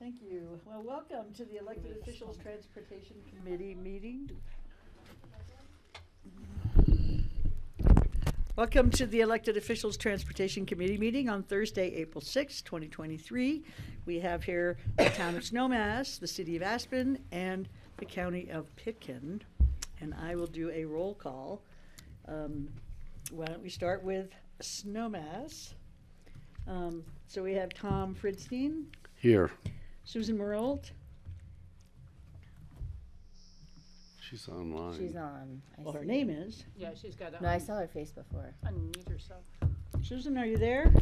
Thank you. Well, welcome to the Elected Officials Transportation Committee meeting. Welcome to the Elected Officials Transportation Committee meeting on Thursday, April 6, 2023. We have here the town of Snowmass, the city of Aspen, and the county of Pitkin. And I will do a roll call. Why don't we start with Snowmass? So we have Tom Fridstein. Here. Susan Merle. She's online. She's on. Well, her name is. Yeah, she's got to No, I saw her face before. unmute herself. Susan, are you there?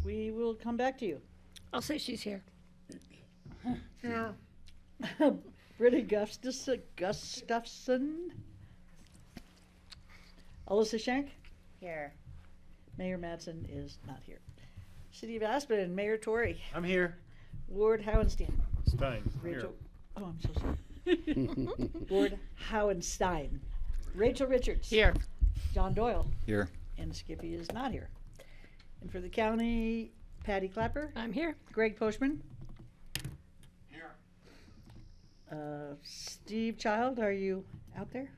We will come back to you. I'll say she's here. Britta Gustafson. Alyssa Schenk. Here. Mayor Madsen is not here. City of Aspen, Mayor Tory. I'm here. Ward Howenstein. Stein. Rachel. Oh, I'm so sorry. Ward Howenstein. Rachel Richards. Here. John Doyle. Here. And Skippy is not here. And for the county, Patty Clapper. I'm here. Greg Postman. Here. Steve Child, are you out there?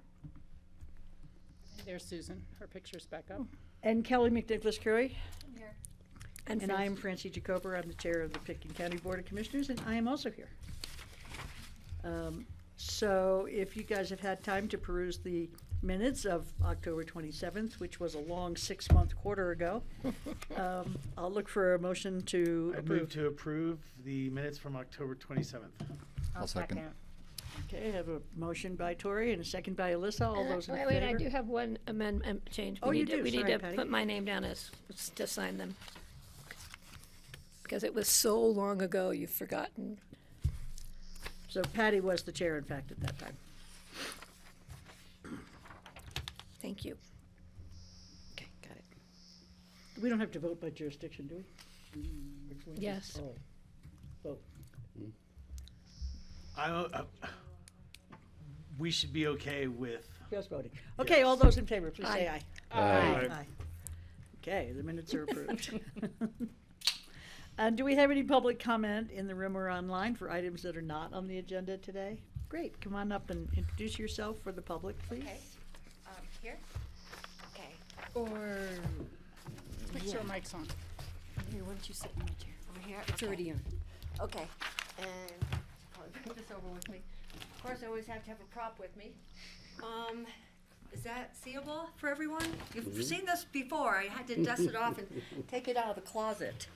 There's Susan. Her picture's back up. And Kelly McNicholas Curry. And I am Francie Jacober. I'm the chair of the Pitkin County Board of Commissioners, and I am also here. So if you guys have had time to peruse the minutes of October 27th, which was a long 6-month quarter ago, I'll look for a motion to I approve. move to approve the minutes from October 27th. I'll second. Okay, I have a motion by Tori and a second by Alyssa. All those in wait, favor? I do have one amendment change. Oh, you do. We need Sorry, to Patty. put my name down as, to sign them. Because it was so long ago, you've forgotten. So Patty was the chair, in fact, at that time. Thank you. Okay, got it. We don't have to vote by jurisdiction, do we? Yes. Oh. Vote. We should be okay with. Just voting. Okay, all those in favor, please say aye. Aye. Aye. Okay, the minutes are approved. Do we have any public comment in the room or online for items that are not on the agenda today? Great, come on up and introduce yourself for the public, please. Okay. Here? Okay. Or, Make sure mic's on. Here, why don't you sit in my chair? Over here? It's already on. Okay, and I'll bring this over with me. Of course, I always have to have a prop with me. Is that seeable for everyone? You've seen this before. I had to dust it off and take it out of the closet.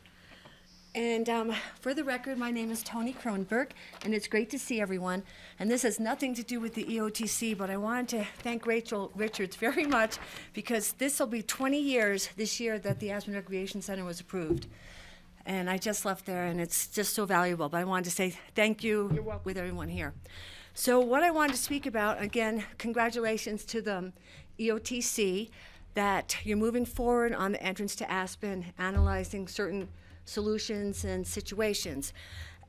And for the record, my name is Toni Kronberg, and it's great to see everyone. And this has nothing to do with the E.O.T.C., but I wanted to thank Rachel Richards very much because this will be 20 years this year that the Aspen Recreation Center was approved. And I just left there, and it's just so valuable. But I wanted to say thank you You're welcome. with everyone here. So what I wanted to speak about, again, congratulations to the E.O.T.C. that you're moving forward on the entrance to Aspen, analyzing certain solutions and situations.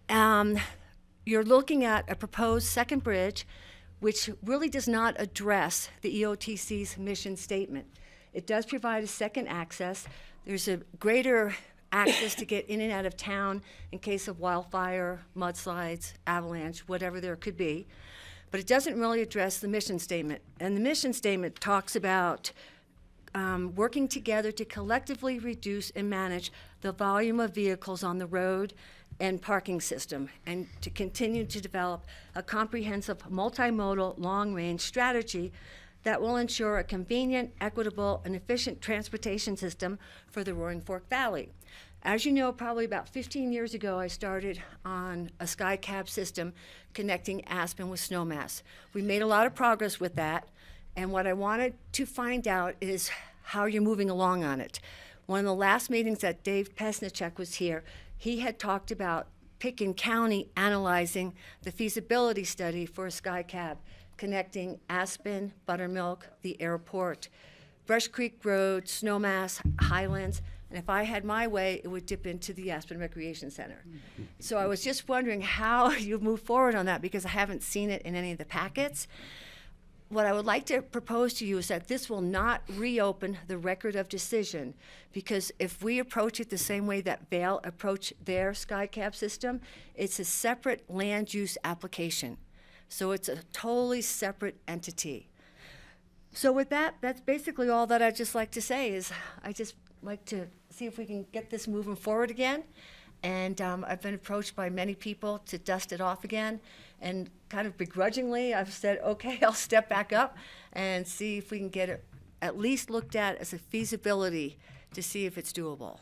You're looking at a proposed second bridge, which really does not address the E.O.T.C's mission statement. It does provide a second access. There's a greater access to get in and out of town in case of wildfire, mudslides, avalanche, whatever there could be. But it doesn't really address the mission statement. And the mission statement talks about working together to collectively reduce and manage the volume of vehicles on the road and parking system, and to continue to develop a comprehensive multimodal long-range strategy that will ensure a convenient, equitable, and efficient transportation system for the Roaring Fork Valley. As you know, probably about 15 years ago, I started on a SkyCab system connecting Aspen with Snowmass. We made a lot of progress with that, and what I wanted to find out is how you're moving along on it. One of the last meetings that Dave Pesnichek was here, he had talked about Pitkin County analyzing the feasibility study for a SkyCab connecting Aspen, Buttermilk, the airport, Brush Creek Road, Snowmass, Highlands, and if I had my way, it would dip into the Aspen Recreation Center. So I was just wondering how you move forward on that because I haven't seen it in any of the packets. what I would like to propose to you is that this will not reopen the record of decision, because if we approach it the same way that Vail approached their SkyCab system, it's a separate land use application. So it's a totally separate entity. So with that, that's basically all that I'd just like to say is I just like to see if we can get this moving forward again. And I've been approached by many people to dust it off again. And kind of begrudgingly, I've said, okay, I'll step back up and see if we can get it at least looked at as a feasibility to see if it's doable.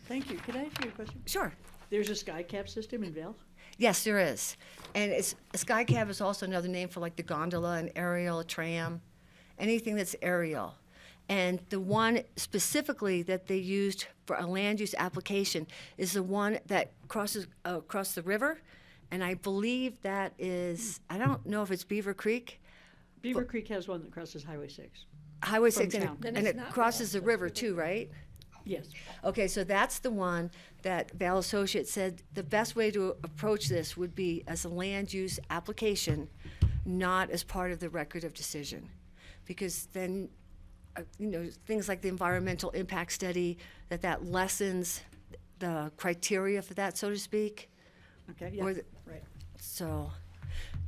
Thank you. Can I ask you a question? Sure. There's a SkyCab system in Vail? Yes, there is. And a SkyCab is also another name for like the gondola, an aerial, a tram, anything that's aerial. And the one specifically that they used for a land use application is the one that crosses across the river. And I believe that is, I don't know if it's Beaver Creek. Beaver Creek has one that crosses Highway 6. Highway From 6, and town. it, Then and it's it not crosses the Vail. river too, right? Yes. Okay, so that's the one that Val Associates said the best way to approach this would be as a land use application, not as part of the record of decision. Because then, things like the environmental impact study, that lessens the criteria for that, so to speak. Okay, yeah, Or the- right. So,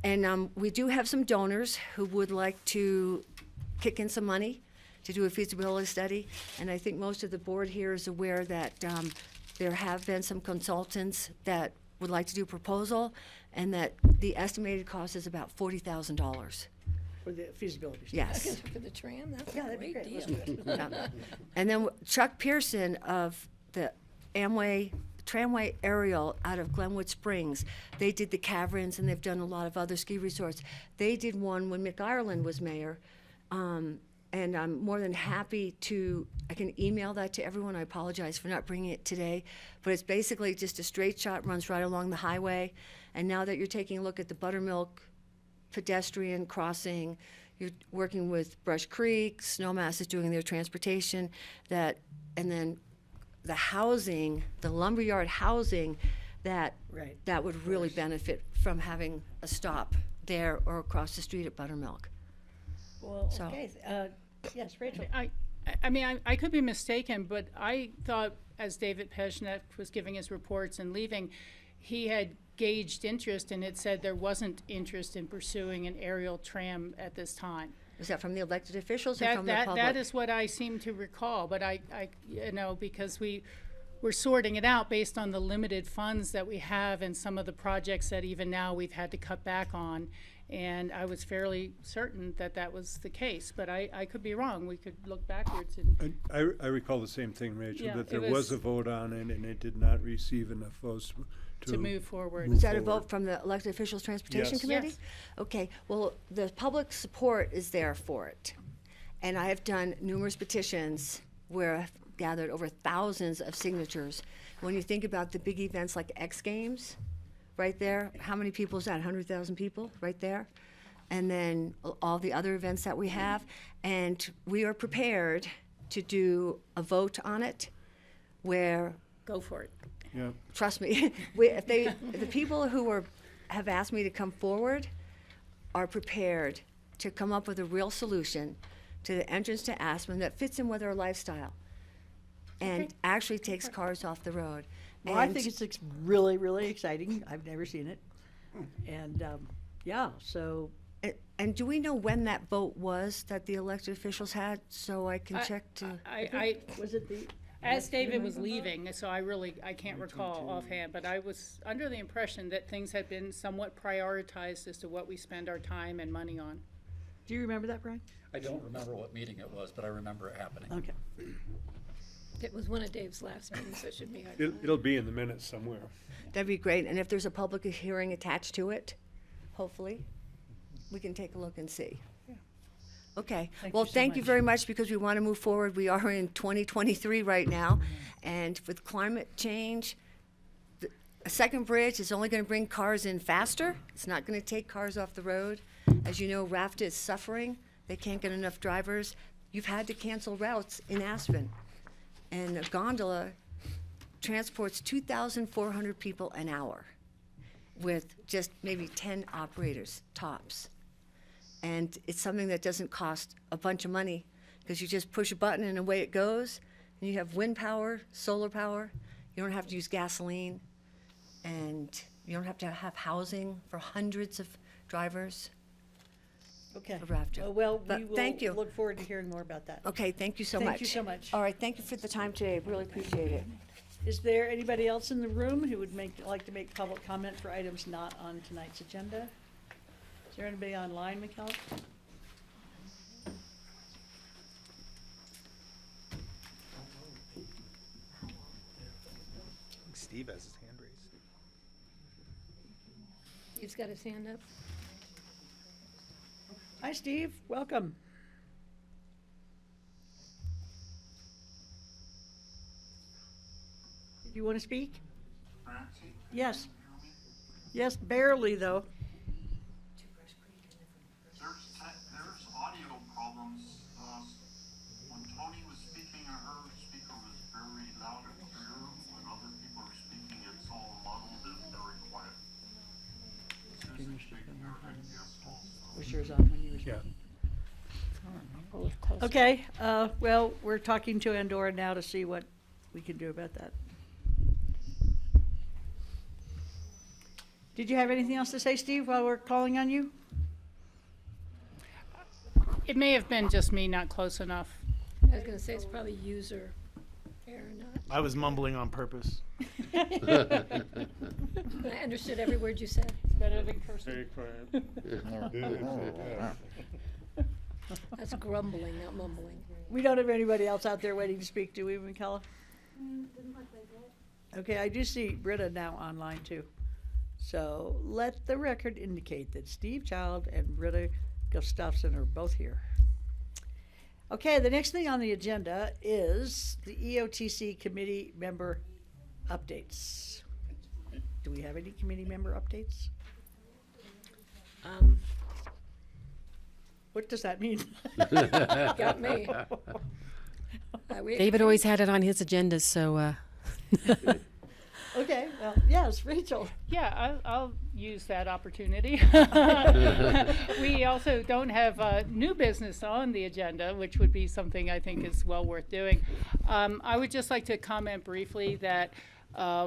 and we do have some donors who would like to kick in some money to do a feasibility study. And I think most of the board here is aware that there have been some consultants that would like to do a proposal, and that the estimated cost is about $40,000. For the feasibility study. Yes. For the tram, that's Yeah, a that'd be great great. deal. Let's do it. Yeah. And then Chuck Pearson of the Tramway Aerial out of Glenwood Springs, they did the caverns, and they've done a lot of other ski resorts. They did one when Mick Ireland was mayor, and I'm more than happy I can email that to everyone. I apologize for not bringing it today, but it's basically just a straight shot, runs right along the highway. And now that you're taking a look at the Buttermilk pedestrian crossing, you're working with Brush Creek, Snowmass is doing their transportation, and then the housing, the lumberyard housing, that Right. that would really benefit from having a stop there or across the street at Buttermilk. Well, So- okay, yes, Rachel. I mean, I could be mistaken, but I thought as David Pezhnek was giving his reports and leaving, he had gauged interest, and it said there wasn't interest in pursuing an aerial tram at this time. Is that from the elected officials or That, from the that, public? that is what I seem to recall, but I, because we're sorting it out based on the limited funds that we have and some of the projects that even now we've had to cut back on. And I was fairly certain that that was the case, but I could be wrong. We could look backwards and, I recall the same thing, Rachel, Yeah, that it there was- was a vote on it and it did not receive enough votes to move forward. move Is that a forward. vote from the elected officials transportation Yes. committee? Yes. Okay, well, the public support is there for it. And I have done numerous petitions where I've gathered over thousands of signatures. When you think about the big events like X Games, right there, how many people is that? 100,000 people right there? And then all the other events that we have. And we are prepared to do a vote on it where, Go for it. Yeah, trust me, the people who have asked me to come forward are prepared to come up with a real solution to the entrance to Aspen that fits in with our lifestyle and Okay. actually takes cars off the road. Well, I And- think it's really, really exciting. I've never seen it. And, yeah, so, And do we know when that vote was that the elected officials had, so I can check to? was it the? As David was leaving, so I can't recall offhand, but I was under the impression that things had been somewhat prioritized as to what we spend our time and money on. Do you remember that, Brian? I don't remember what meeting it was, but I remember it happening. Okay. It was one of Dave's last meetings, so it should be hard. it'll be in the minutes somewhere. That'd be great, and if there's a public hearing attached to it, hopefully, we can take a look and see. Okay, Thank well, you so thank you much. very much, because we want to move forward. We are in 2023 right now, and with climate change, a second bridge is only going to bring cars in faster. It's not going to take cars off the road. As you know, RAFTA is suffering. They can't get enough drivers. You've had to cancel routes in Aspen. And a gondola transports 2,400 people an hour with just maybe 10 operators, tops. And it's something that doesn't cost a bunch of money because you just push a button and away it goes. And you have wind power, solar power. You don't have to use gasoline. And you don't have to have housing for hundreds of drivers. Okay. For Rafter. Well, But we will thank you. look forward to hearing more about that. Okay, thank you so much. Thank you so much. All right, thank you for the time today. Really appreciate it. Is there anybody else in the room who would like to make public comment for items not on tonight's agenda? Is there anybody online, Michaela? Steve has his hand raised. He's got his hand up. Hi, Steve. Welcome. Do you want to speak? Yes. Yes, barely, though. There's audio problems. When Tony was speaking, her speaker was very loud and clear. When other people are speaking, it's all muddled and very quiet. Susan's speaking, her head gets also. Was yours on when you were Yeah. speaking? Okay, well, we're talking to Andorra now to see what we can do about that. Did you have anything else to say, Steve, while we're calling on you? It may have been just me not close enough. I was gonna say it's probably user error, not. I was mumbling on purpose. I understood every word you said. Better than cursing. That's grumbling, not mumbling. We don't have anybody else out there waiting to speak, do we, Michaela? Okay, I do see Britta now online too. So let the record indicate that Steve Child and Britta Gustafson are both here. Okay, the next thing on the agenda is the EoTC committee member updates. Do we have any committee member updates? What does that mean? Got me. David always had it on his agenda, so Okay, well, yes, Rachel. Yeah, I'll use that opportunity. We also don't have new business on the agenda, which would be something I think is well worth doing. I would just like to comment briefly that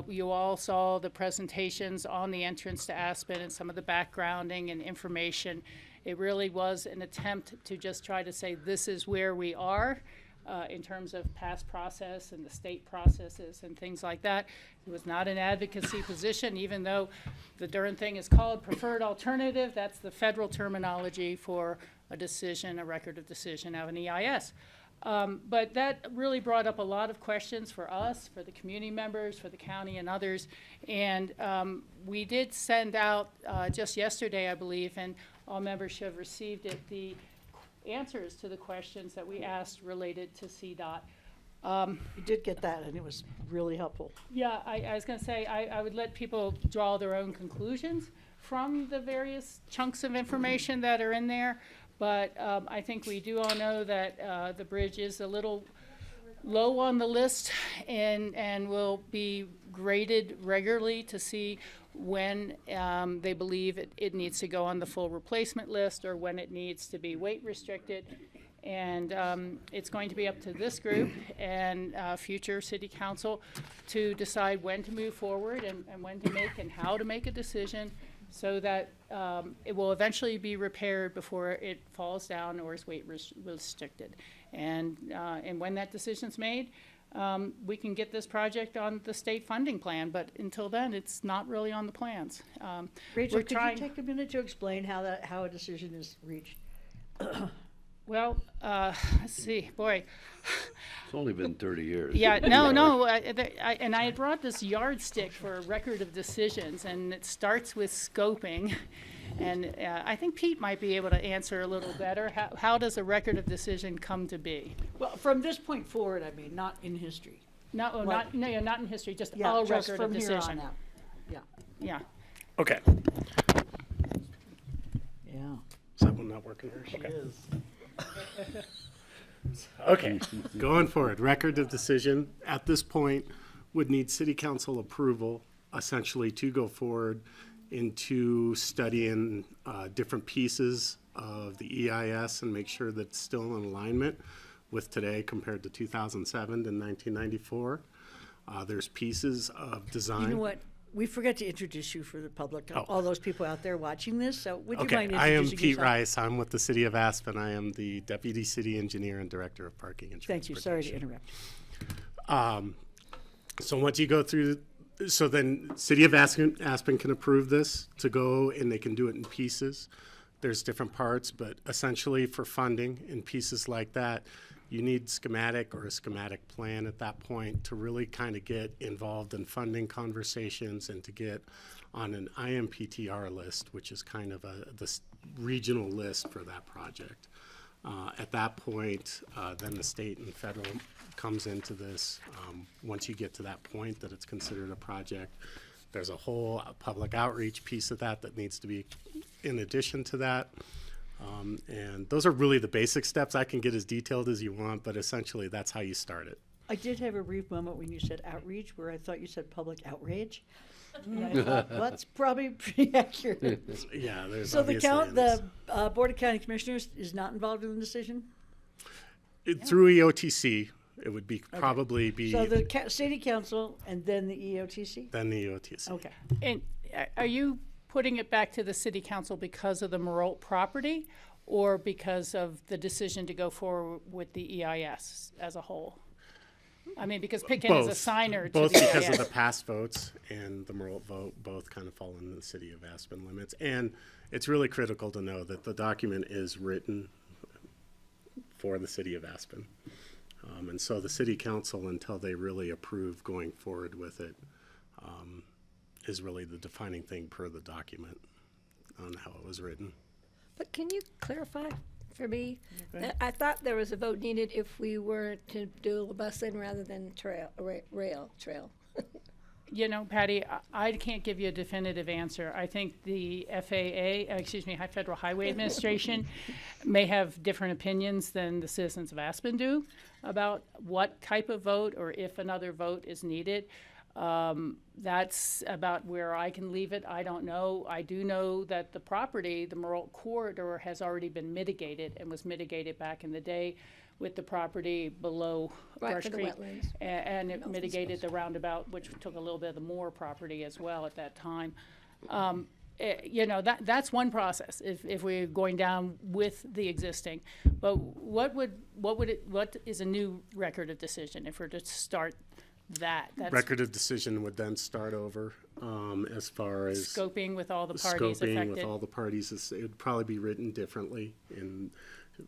you all saw the presentations on the entrance to Aspen and some of the backgrounding and information. It really was an attempt to just try to say this is where we are. In terms of past process and the state processes and things like that. It was not an advocacy position, even though the darn thing is called preferred alternative. That's the federal terminology for a decision, a record of decision of an EIS. But that really brought up a lot of questions for us, for the community members, for the county and others. And we did send out just yesterday, I believe, and all members should have received it, the answers to the questions that we asked related to CDOT. You did get that, and it was really helpful. Yeah, I was going to say, I would let people draw their own conclusions from the various chunks of information that are in there. But I think we do all know that the bridge is a little low on the list and will be graded regularly to see when they believe it needs to go on the full replacement list or when it needs to be weight restricted. And it's going to be up to this group and future city council to decide when to move forward and when to make and how to make a decision so that it will eventually be repaired before it falls down or is weight restricted. And when that decision's made, we can get this project on the state funding plan, but until then, it's not really on the plans. Rachel, could you take a minute to explain how a decision is reached? Well, let's see, boy. It's only been 30 years. Yeah, no, and I had brought this yardstick for a record of decisions, and it starts with scoping. And I think Pete might be able to answer a little better. How does a record of decision come to be? Well, from this point forward, I mean, not in history. No, Like- not in history, just Yeah, a just record from of here decision. on out. Yeah, Yeah. Okay. yeah. Is that one not working here? She is. Okay, going forward, record of decision at this point would need city council approval essentially to go forward into studying different pieces of the EIS and make sure that it's still in alignment with today compared to 2007 to 1994. There's pieces of design. You know what? We forgot to introduce you for the public, all those people out there watching this. So would you Okay, mind I am introducing Pete yourself? Rice. I'm with the City of Aspen. I am the Deputy City Engineer and Director of Parking and Thank you. Sorry to Transportation. interrupt. So once you go through, so then City of Aspen can approve this to go, and they can do it in pieces. There's different parts, but essentially for funding in pieces like that, you need schematic or a schematic plan at that point to really kind of get involved in funding conversations and to get on an IMPTR list, which is kind of the regional list for that project. At that point, then the state and federal comes into this. Once you get to that point that it's considered a project, there's a whole public outreach piece of that needs to be in addition to that. And those are really the basic steps. I can get as detailed as you want, but essentially that's how you start it. I did have a brief moment when you said outreach where I thought you said public outrage. And I thought, well, that's probably pretty accurate. Yeah, there's So the obviously Board of County Commissioners is not involved in the decision? through EOTC, it would be probably be So the city council and then the EOTC? then the EOTC. Okay. And are you putting it back to the city council because of the Marot property or because of the decision to go forward with the EIS as a whole? I mean, because Pitkin is a signer to Both the because EIS. of the past votes and the Marot vote, both kind of fall in the City of Aspen limits. And it's really critical to know that the document is written for the City of Aspen. And so the City Council, until they really approve going forward with it, is really the defining thing per the document on how it was written. But can you clarify for me? I thought there was a vote needed if we were to do a bus lane rather than rail trail. You know, Patty, I can't give you a definitive answer. I think the High Federal Highway Administration may have different opinions than the citizens of Aspen do about what type of vote or if another vote is needed. That's about where I can leave it. I don't know. I do know that the property, the Marot corridor, has already been mitigated and was mitigated back in the day with the property below Right, Brush for the Creek. wetlands. And it mitigated the roundabout, which took a little bit of the Moore property as well at that time. You know, that's one process if we're going down with the existing. But what is a new record of decision if we're to start that? That's Record of decision would then start over as far as scoping with all the parties scoping affected. with all the parties. It would probably be written differently. In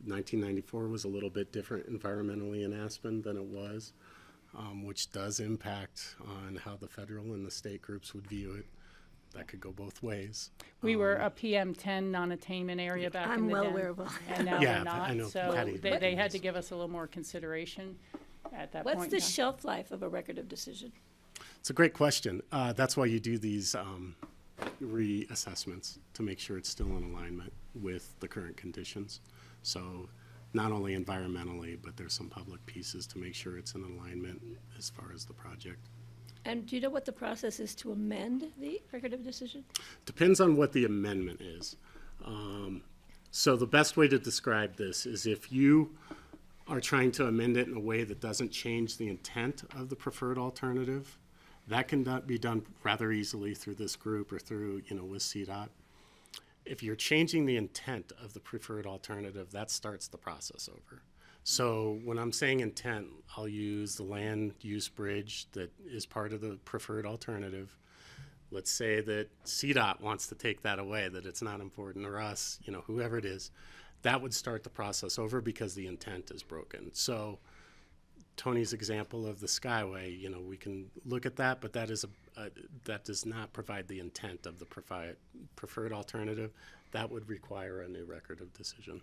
1994 was a little bit different environmentally in Aspen than it was, which does impact on how the federal and the state groups would view it. That could go both ways. We were a PM10 non-attainment area back in I'm the well day. aware of all And now Yeah, we're but I not, know so Patty- they had to give us a little more consideration at that point. What's the shelf life of a record of decision? It's a great question. That's why you do these reassessments to make sure it's still in alignment with the current conditions. So not only environmentally, but there's some public pieces to make sure it's in alignment as far as the project. And do you know what the process is to amend the record of decision? Depends on what the amendment is. So the best way to describe this is if you are trying to amend it in a way that doesn't change the intent of the preferred alternative, that can be done rather easily through this group or through, with CDOT. If you're changing the intent of the preferred alternative, that starts the process over. So when I'm saying intent, I'll use the land use bridge that is part of the preferred alternative. Let's say that CDOT wants to take that away, that it's not important, or us, whoever it is. That would start the process over because the intent is broken. So Tony's example of the Skyway, we can look at that, but that is that does not provide the intent of the preferred alternative. That would require a new record of decision.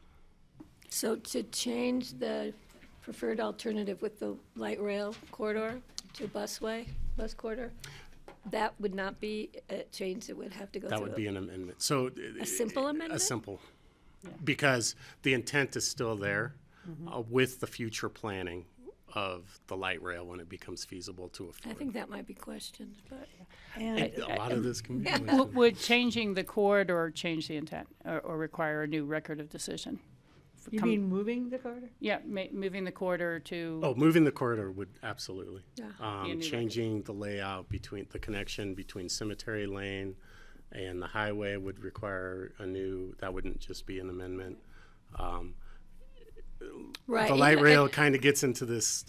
So to change the preferred alternative with the light rail corridor to bus corridor, that would not be a change that would have to go through. That would be an amendment. So A simple amendment? A simple, because the intent is still there with the future planning of the light rail when it becomes feasible to afford. I think that might be questioned, but. And A lot of this can be. Would changing the corridor change the intent or require a new record of decision? you mean moving the corridor? Yeah, moving the corridor to. Oh, moving the corridor would absolutely. Yeah. Be a new Changing the layout between the connection between Cemetery Lane and the highway would require that wouldn't just be an amendment. Right. The light rail kind of gets into this.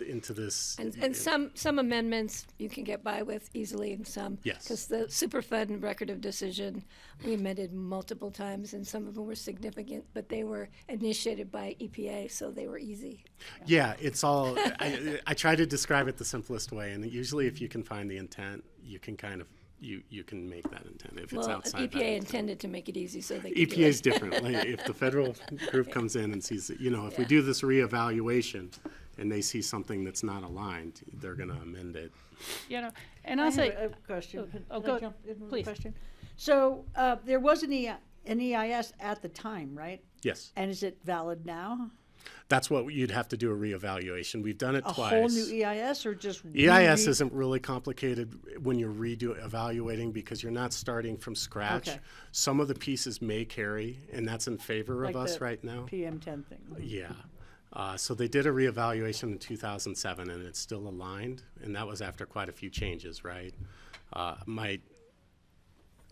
And some amendments you can get by with easily, and some. Yes. Because the Superfund record of decision, we amended multiple times, and some of them were significant, but they were initiated by EPA, so they were easy. Yeah, it's all. I try to describe it the simplest way, and usually, if you can find the intent, you can kind of you can make that intent if it's Well, outside. EPA intended to make it easy, so they could do EPA is it. different. Like, if the federal group comes in and sees that, if we do this reevaluation and they see something that's not aligned, they're going to amend it. And I I'll have say. a question. Oh, Can I go, jump in with a please. question? So there was an EIS at the time, right? Yes, And is it valid now? that's what you'd have to do a reevaluation. We've done it A twice. whole new EIS or just EIS isn't really complicated when you're evaluating because you're not starting from scratch. Okay. Some of the pieces may carry, and that's in favor like of us the right now. PM10 thing? Yeah. So they did a reevaluation in 2007, and it's still aligned, and that was after quite a few changes, right?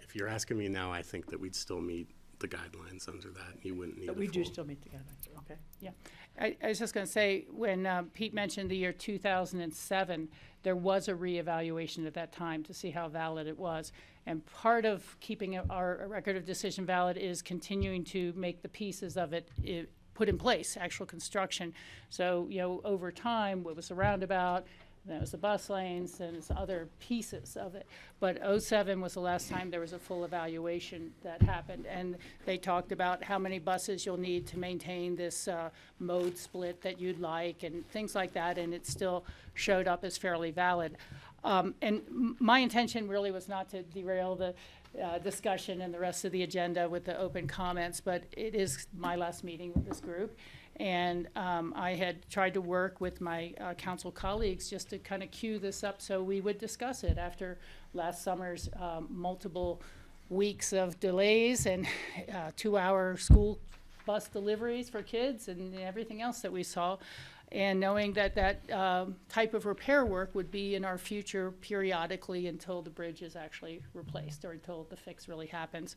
If you're asking me now, I think that we'd still meet the guidelines under that. You wouldn't need But a we do full- still meet the guidelines, okay? Yeah, I was just going to say, when Pete mentioned the year 2007, there was a reevaluation at that time to see how valid it was. And part of keeping our record of decision valid is continuing to make the pieces of it put in place, actual construction. So, over time, what was the roundabout, then it was the bus lanes, and it's other pieces of it. But '07 was the last time there was a full evaluation that happened. And they talked about how many buses you'll need to maintain this mode split that you'd like and things like that. And it still showed up as fairly valid. My intention really was not to derail the discussion and the rest of the agenda with the open comments, but it is my last meeting with this group. And I had tried to work with my council colleagues just to kind of cue this up so we would discuss it after last summer's multiple weeks of delays and 2-hour school bus deliveries for kids and everything else that we saw. And knowing that type of repair work would be in our future periodically until the bridge is actually replaced or until the fix really happens.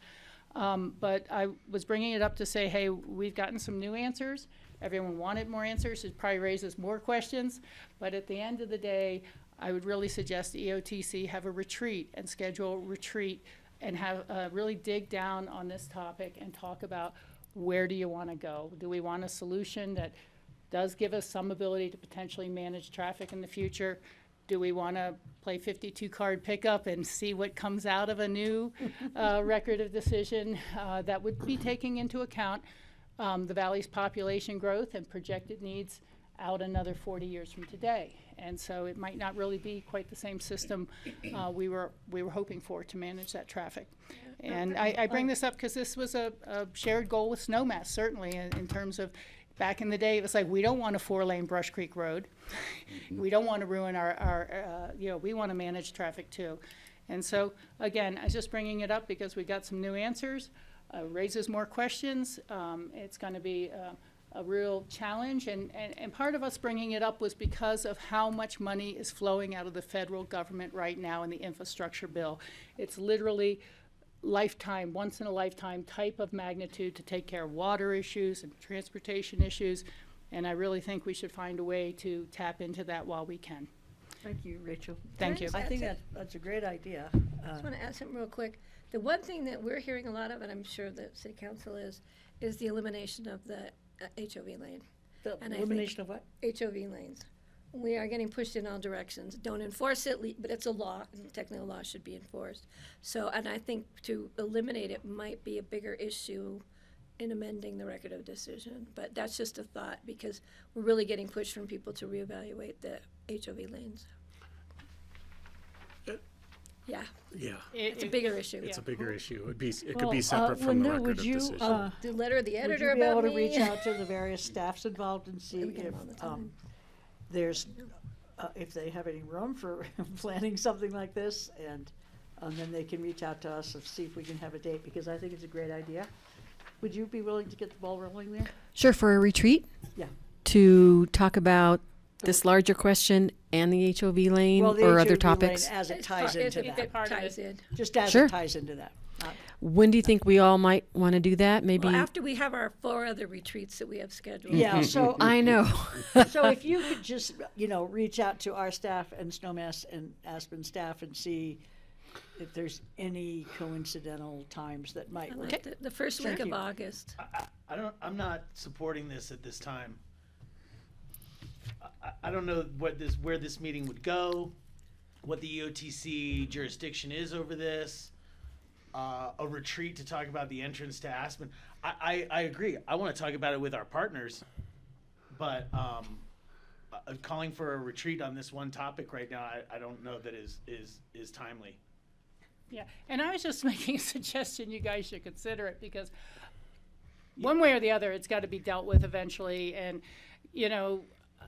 But I was bringing it up to say, hey, we've gotten some new answers. Everyone wanted more answers. It probably raises more questions. But at the end of the day, I would really suggest the EoTC have a retreat and schedule a retreat and have really dig down on this topic and talk about where do you want to go? Do we want a solution that does give us some ability to potentially manage traffic in the future? Do we want to play 52-card pickup and see what comes out of a new record of decision that would be taking into account the valley's population growth and projected needs out another 40 years from today? And so it might not really be quite the same system we were hoping for to manage that traffic. And I bring this up because this was a shared goal with Snowmass, certainly, in terms of back in the day, it was like, we don't want a 4-lane Brush Creek Road. We don't want to ruin our we want to manage traffic too. And so, again, I was just bringing it up because we got some new answers, raises more questions. It's going to be a real challenge. And part of us bringing it up was because of how much money is flowing out of the federal government right now in the infrastructure bill. It's literally lifetime, once in a lifetime type of magnitude to take care of water issues and transportation issues. And I really think we should find a way to tap into that while we can. Thank you, Rachel. Thank you. I think that's a great idea. I just want to add something real quick. The one thing that we're hearing a lot of, and I'm sure the city council is the elimination of the HOV lane. The And I elimination of what? HOV lanes. We are getting pushed in all directions. Don't enforce it, but it's a law, and technically a law should be enforced. So, and I think to eliminate it might be a bigger issue in amending the record of decision. But that's just a thought, because we're really getting pushed from people to reevaluate the HOV lanes. Yeah, it's a bigger issue. It's a bigger issue. It could Well, be separate from the Linda, record would of you, decision. The letter of the would editor you be able about to me. reach out to the various staffs involved and see We get if them all the time. there's, if they have any room for planning something like this, and then they can reach out to us and see if we can have a date, because I think it's a great idea. Would you be willing to get the ball rolling there? Sure, for a retreat Yeah. to talk about this larger question and the HOV lane Well, the or other HOV topics. lane as it It's ties part- into it that. part of ties in. Just as Sure. it ties into that. When do you think we all might want to do that? Maybe. Well, after we have our 4 other retreats that we have scheduled. Yeah, so I know. so if you could just, reach out to our staff and Snowmass and Aspen staff and see if there's any coincidental times that might work. The first week Thank of you. August. I'm not supporting this at this time. I don't know where this meeting would go, what the EoTC jurisdiction is over this. A retreat to talk about the entrance to Aspen. I agree. I want to talk about it with our partners, but calling for a retreat on this one topic right now, I don't know that is timely. Yeah, and I was just making a suggestion, you guys should consider it, because one way or the other, it's got to be dealt with eventually, and,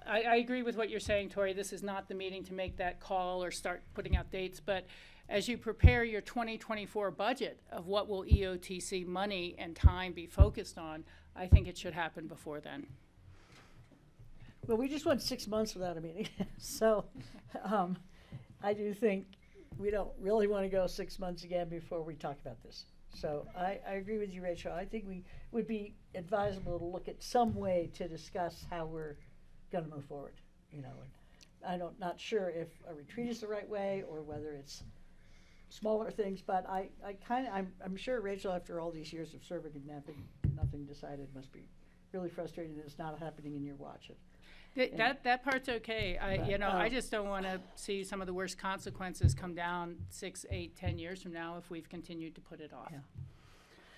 I agree with what you're saying, Tori, this is not the meeting to make that call or start putting out dates, but as you prepare your 2024 budget of what will EoTC money and time be focused on, I think it should happen before then. Well, we just went 6 months without a meeting, so I do think we don't really want to go 6 months again before we talk about this. So I agree with you, Rachel. I think we would be advisable to look at some way to discuss how we're going to move forward. And I'm not sure if a retreat is the right way or whether it's smaller things, but I'm sure Rachel, after all these years of serving and nothing decided, must be really frustrating that it's not happening in your watch. That part's okay. I just don't want to see some of the worst consequences come down 6, 8, 10 years from now if we've continued to put it off.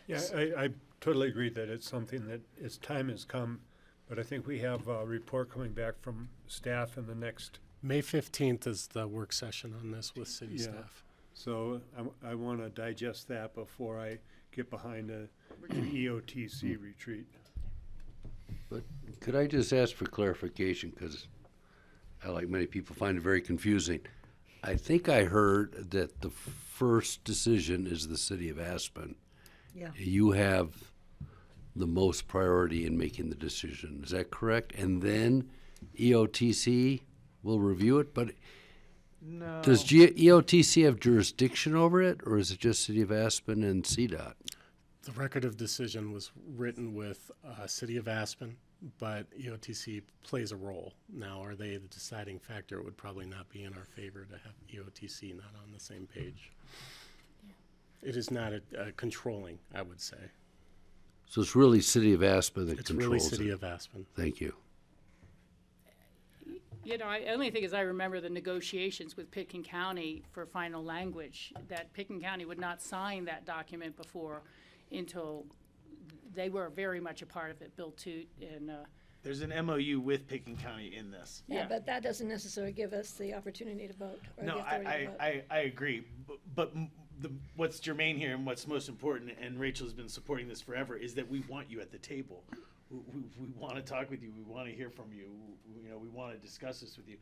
Yeah. Yeah, I totally agree that it's something that its time has come, but I think we have a report coming back from staff in the next. May 15th is the work session on this with city Yeah. staff. So I want to digest that before I get behind an EoTC retreat. But could I just ask for clarification, because I, like many people, find it very confusing. I think I heard that the first decision is the city of Aspen. Yeah. You have the most priority in making the decision. Is that correct? And then EoTC will review it, but No. does EoTC have jurisdiction over it, or is it just city of Aspen and CDOT? The record of decision was written with City of Aspen, but EoTC plays a role. Now, are they the deciding factor? It would probably not be in our favor to have EoTC not on the same page. It is not a controlling, I would say. So it's really city of Aspen that It's controls really City it. of Aspen. Thank you. I only thing is I remember the negotiations with Pitkin County for final language, that Pitkin County would not sign that document until they were very much a part of it, Bill Toot and, There's an MOU with Pitkin County in this. Yeah, but that doesn't necessarily give us the opportunity to vote or No, the authority to vote. I agree, but what's germane here and what's most important, and Rachel's been supporting this forever, is that we want you at the table. We want to talk with you. We want to hear from you. We want to discuss this with you.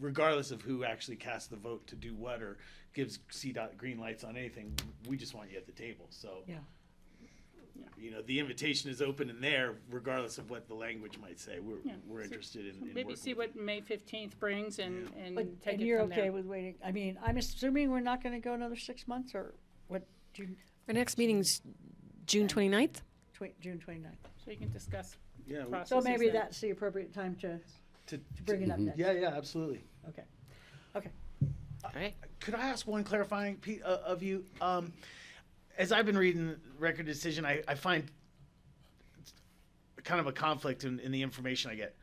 Regardless of who actually casts the vote to do what or gives CDOT green lights on anything, we just want you at the table. So, Yeah. The invitation is open in there, regardless of what the language might say. We're interested in maybe working see with what May 15th brings and take And it you're from there. okay with waiting? I mean, I'm assuming we're not going to go another 6 months, or what, Our next meeting's June 29th. June 29th? So you can discuss Yeah, processes So maybe then. that's the appropriate time to bring it up next. Yeah, absolutely. Okay. All right. Could I ask one clarifying of you? As I've been reading the record decision, I find kind of a conflict in the information I get.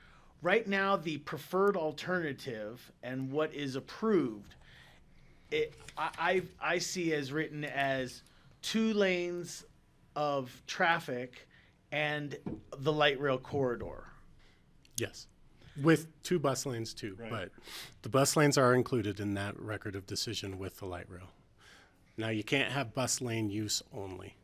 Right now, the preferred alternative and what is approved, I see as written as 2 lanes of traffic and the light rail corridor. Yes. With 2 bus lanes too, Right. but the bus lanes are included in that record of decision with the light rail. Now, you can't have bus lane use only.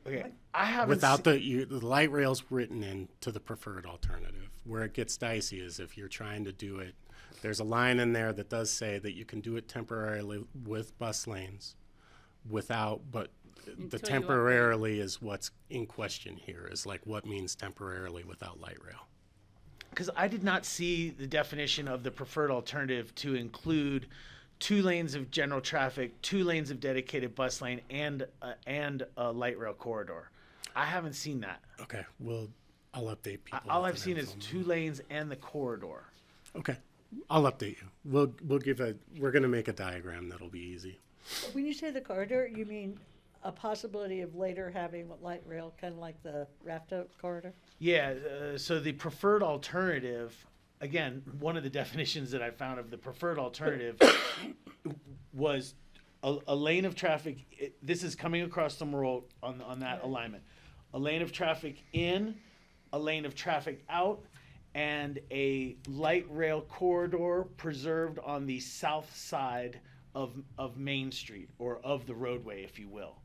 Okay, I haven't. Without the light rail's written into the preferred alternative. Where it gets dicey is if you're trying to do it, there's a line in there that does say that you can do it temporarily with bus lanes without, but the temporarily is what's in question here, is like what means temporarily without light rail. Because I did not see the definition of the preferred alternative to include 2 lanes of general traffic, 2 lanes of dedicated bus lane, and a light rail corridor. I haven't seen that. Okay, well, I'll update people. All with I've that seen is info. 2 lanes and the corridor. Okay, I'll update you. We're gonna make a diagram that'll be easy. When you say the corridor, you mean a possibility of later having what light rail, kind of like the Rafta corridor? Yeah, so the preferred alternative, again, one of the definitions that I found of the preferred alternative was a lane of traffic. This is coming across the road on that alignment. A lane of traffic in, a lane of traffic out, and a light rail corridor preserved on the south side of Main Street, or of the roadway, if you will.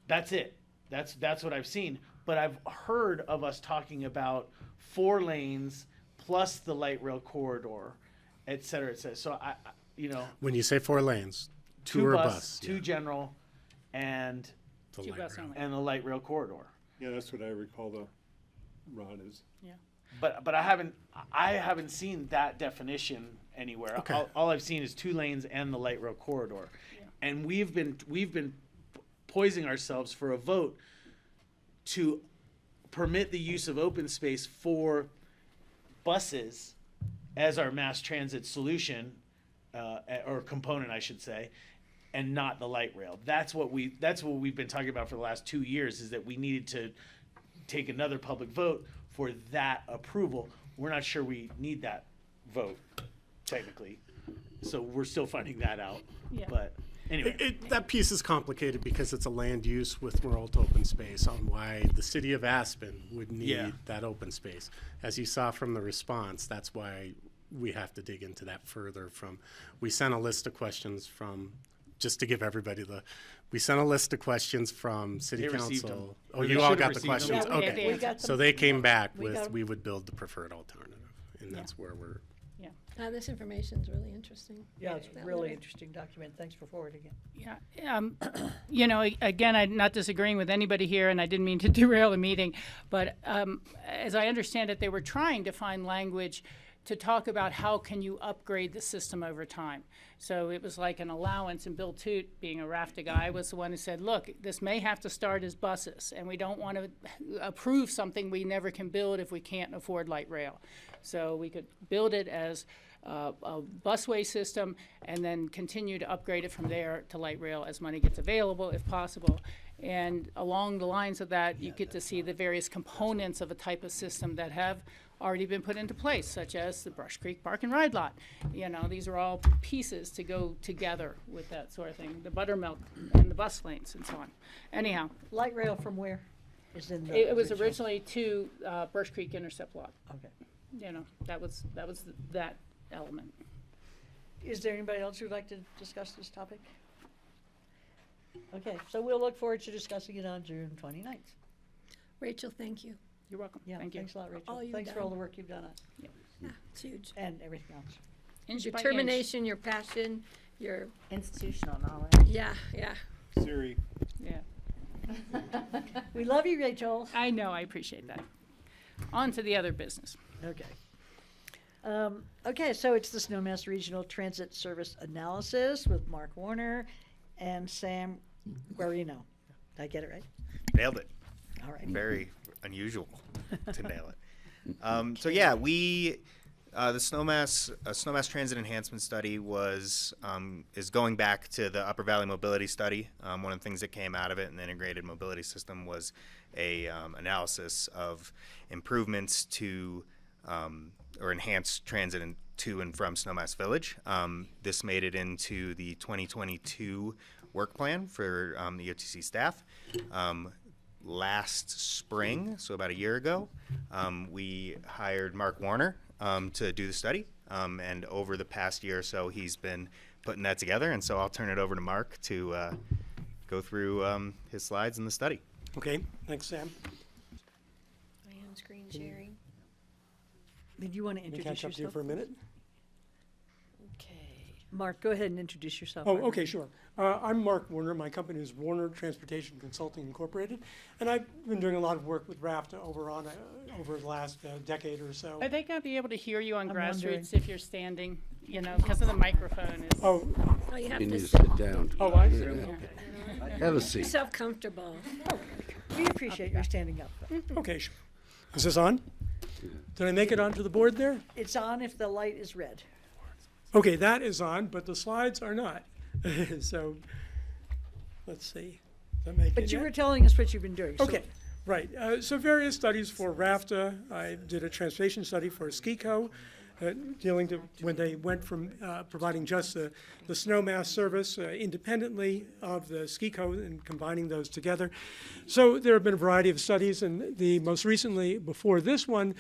That's it. That's what I've seen. But I've heard of us talking about 4 lanes plus the light rail corridor, et cetera, et cetera. So When you say 4 lanes, 2 2 are bus, bus. 2 general, and The 2 light bus rail. only. the light rail corridor. Yeah, that's what I recall the rod is. Yeah. But I haven't seen that definition anywhere. Okay. All I've seen is 2 lanes and the light rail corridor, and we've been poising ourselves for a vote to permit the use of open space for buses as our mass transit solution, or component, I should say, and not the light rail. That's what we've been talking about for the last 2 years, is that we needed to take another public vote for that approval. We're not sure we need that vote, technically. So we're still finding that out. Yeah. But anyway. That piece is complicated because it's a land use with rural to open space on why the city of Aspen would need that open space. As you saw from the response, that's why we have to dig into that further. We sent a list of questions from, just to give everybody we sent a list of questions from city They received them. council. Or Oh, they you all should got have the received them. questions? Yeah, we Okay. got them. So they came back We got with, 'em. we would build the preferred alternative, and that's where we're. This information's really interesting. Yeah, it's a That really way. interesting document. Thanks for forwarding it. Yeah. Again, I'm not disagreeing with anybody here, and I didn't mean to derail the meeting, but as I understand it, they were trying to find language to talk about how can you upgrade the system over time. So it was like an allowance, and Bill Toot, being a RAFTA guy, was the one who said, look, this may have to start as buses, and we don't want to approve something we never can build if we can't afford light rail. So we could build it as a busway system and then continue to upgrade it from there to light rail as money gets available, if possible. And along the lines of that, you get to see the various components of a type of system that have already been put into place, such as the Brush Creek Park and Ride Lot. These are all pieces to go together with that sort of thing. The buttermilk and the bus lanes and so on. Anyhow, Light rail from where? Is in the it was original? originally to Brush Creek Intercept Lot. Okay. That was that element. Is there anybody else who'd like to discuss this topic? Okay, so we'll look forward to discussing it on June 29th. Rachel, thank you. You're welcome. Yeah, Thank you. thanks a lot, Rachel. All you've Thanks for done. all the work you've done on it, It's huge. and everything else. Inch Your by inch. determination, your passion, your, Institutional knowledge. yeah. Siri. Yeah. We love you, Rachel. I know, I appreciate that. On to the other business. Okay. Okay, so it's the Snowmass Regional Transit Service Analysis with Marc Warner and Sam Guarino. Did I get it right? Nailed it. All right. Very unusual to nail it. So yeah, the Snowmass Transit Enhancement Study is going back to the Upper Valley Mobility Study. One of the things that came out of it in the integrated mobility system was a analysis of improvements to or enhanced transit to and from Snowmass Village. This made it into the 2022 work plan for the EoTC staff. Last spring, so about a year ago, we hired Marc Warner to do the study, and over the past year or so, he's been putting that together, and so I'll turn it over to Marc to go through his slides and the study. Okay, thanks, Sam. I am screen sharing. Did you want to Let me introduce catch up to you yourself? for a minute. Okay. Mark, go ahead and introduce yourself. Oh, Mark. okay, sure. I'm Marc Warner. My company is Warner Transportation Consulting Incorporated, and I've been doing a lot of work with RAFTA over the last decade or so. Are they going to be able to hear you on I'm wondering. GrassRoots if you're standing, because of the microphone is? Oh, Oh, you have You to need to sit down. oh, I see. Have a seat. self-comfortable. We appreciate your standing up. Okay, sure. Is this on? Did I make it onto the board there? It's on if the light is red. Okay, that is on, but the slides are not. So, let's see. Does that make But it you yet? were telling us what you've been doing. So Okay, right. So various studies for RAFTA. I did a transportation study for SKICO, dealing to when they went from providing just the Snowmass service independently of the SKICO and combining those together. So there have been a variety of studies, and the most recently, before this one,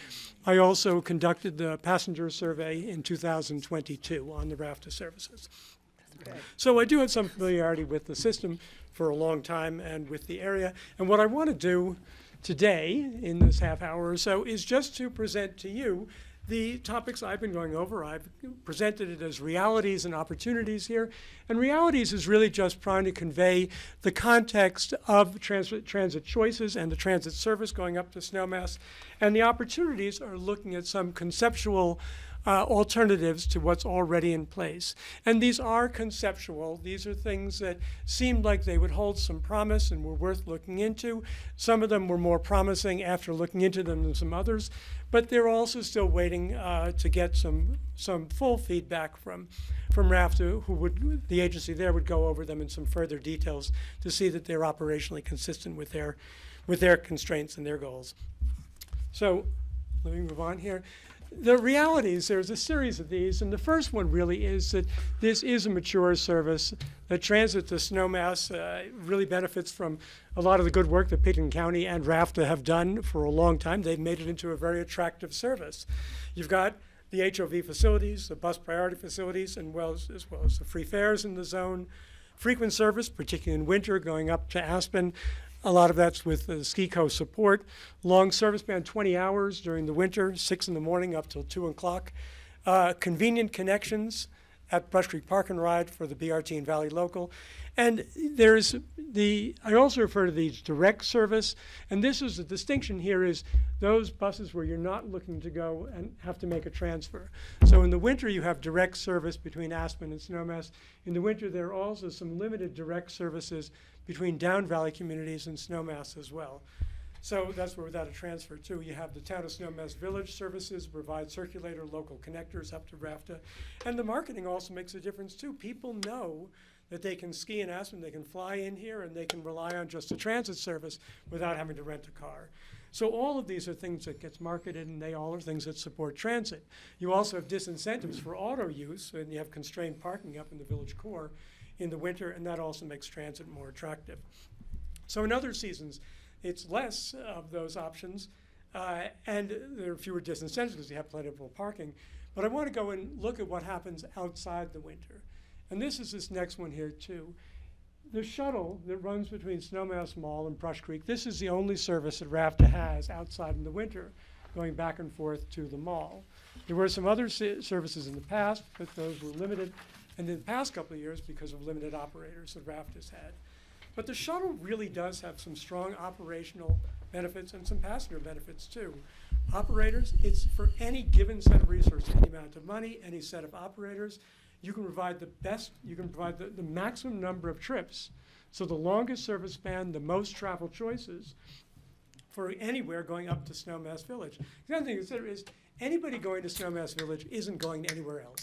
I also conducted the passenger survey in 2022 on the RAFTA services. So I do have some familiarity with the system for a long time and with the area. And what I want to do today in this half hour or so is just to present to you the topics I've been going over. I've presented it as realities and opportunities here. And realities is really just trying to convey the context of transit choices and the transit service going up to Snowmass. And the opportunities are looking at some conceptual alternatives to what's already in place. And these are conceptual. These are things that seemed like they would hold some promise and were worth looking into. Some of them were more promising after looking into them than some others, but they're also still waiting to get some full feedback from RAFTA, the agency there would go over them in some further details to see that they're operationally consistent with their constraints and their goals. So let me move on here. The realities, there's a series of these, and the first one really is that this is a mature service. The transit to Snowmass really benefits from a lot of the good work that Pitkin County and RAFTA have done for a long time. They've made it into a very attractive service. You've got the HOV facilities, the bus priority facilities, and as well as the free fares in the zone. Frequent service, particularly in winter, going up to Aspen. A lot of that's with the SKICO support. Long service span, 20 hours during the winter, 6 in the morning up till 2 o'clock. Convenient connections at Brush Creek Park and Ride for the BRT and Valley Local. And I also refer to these direct service, and this is the distinction here is those buses where you're not looking to go and have to make a transfer. So in the winter you have direct service between Aspen and Snowmass. In the winter there are also some limited direct services between Down Valley communities and Snowmass as well. So that's where without a transfer too, you have the town of Snowmass Village services, provide circulator local connectors up to RAFTA. And the marketing also makes a difference too. People know that they can ski in Aspen, they can fly in here, and they can rely on just a transit service without having to rent a car. So all of these are things that gets marketed, and they all are things that support transit. You also have disincentives for auto use, and you have constrained parking up in the village core in the winter, and that also makes transit more attractive. So in other seasons, it's less of those options, and there are fewer disincentives because you have plentiful parking. But I want to go and look at what happens outside the winter. And this is this next one here too. The shuttle that runs between Snowmass Mall and Brush Creek, this is the only service that RAFTA has outside in the winter, going back and forth to the mall. There were some other services in the past, but those were limited. And in the past couple of years, because of limited operators that RAFTA's had. But the shuttle really does have some strong operational benefits and some passenger benefits too. Operators, it's for any given set of resources, any amount of money, any set of operators, you can provide the maximum number of trips. So the longest service span, the most travel choices for anywhere going up to Snowmass Village. The other thing to consider is anybody going to Snowmass Village isn't going anywhere else.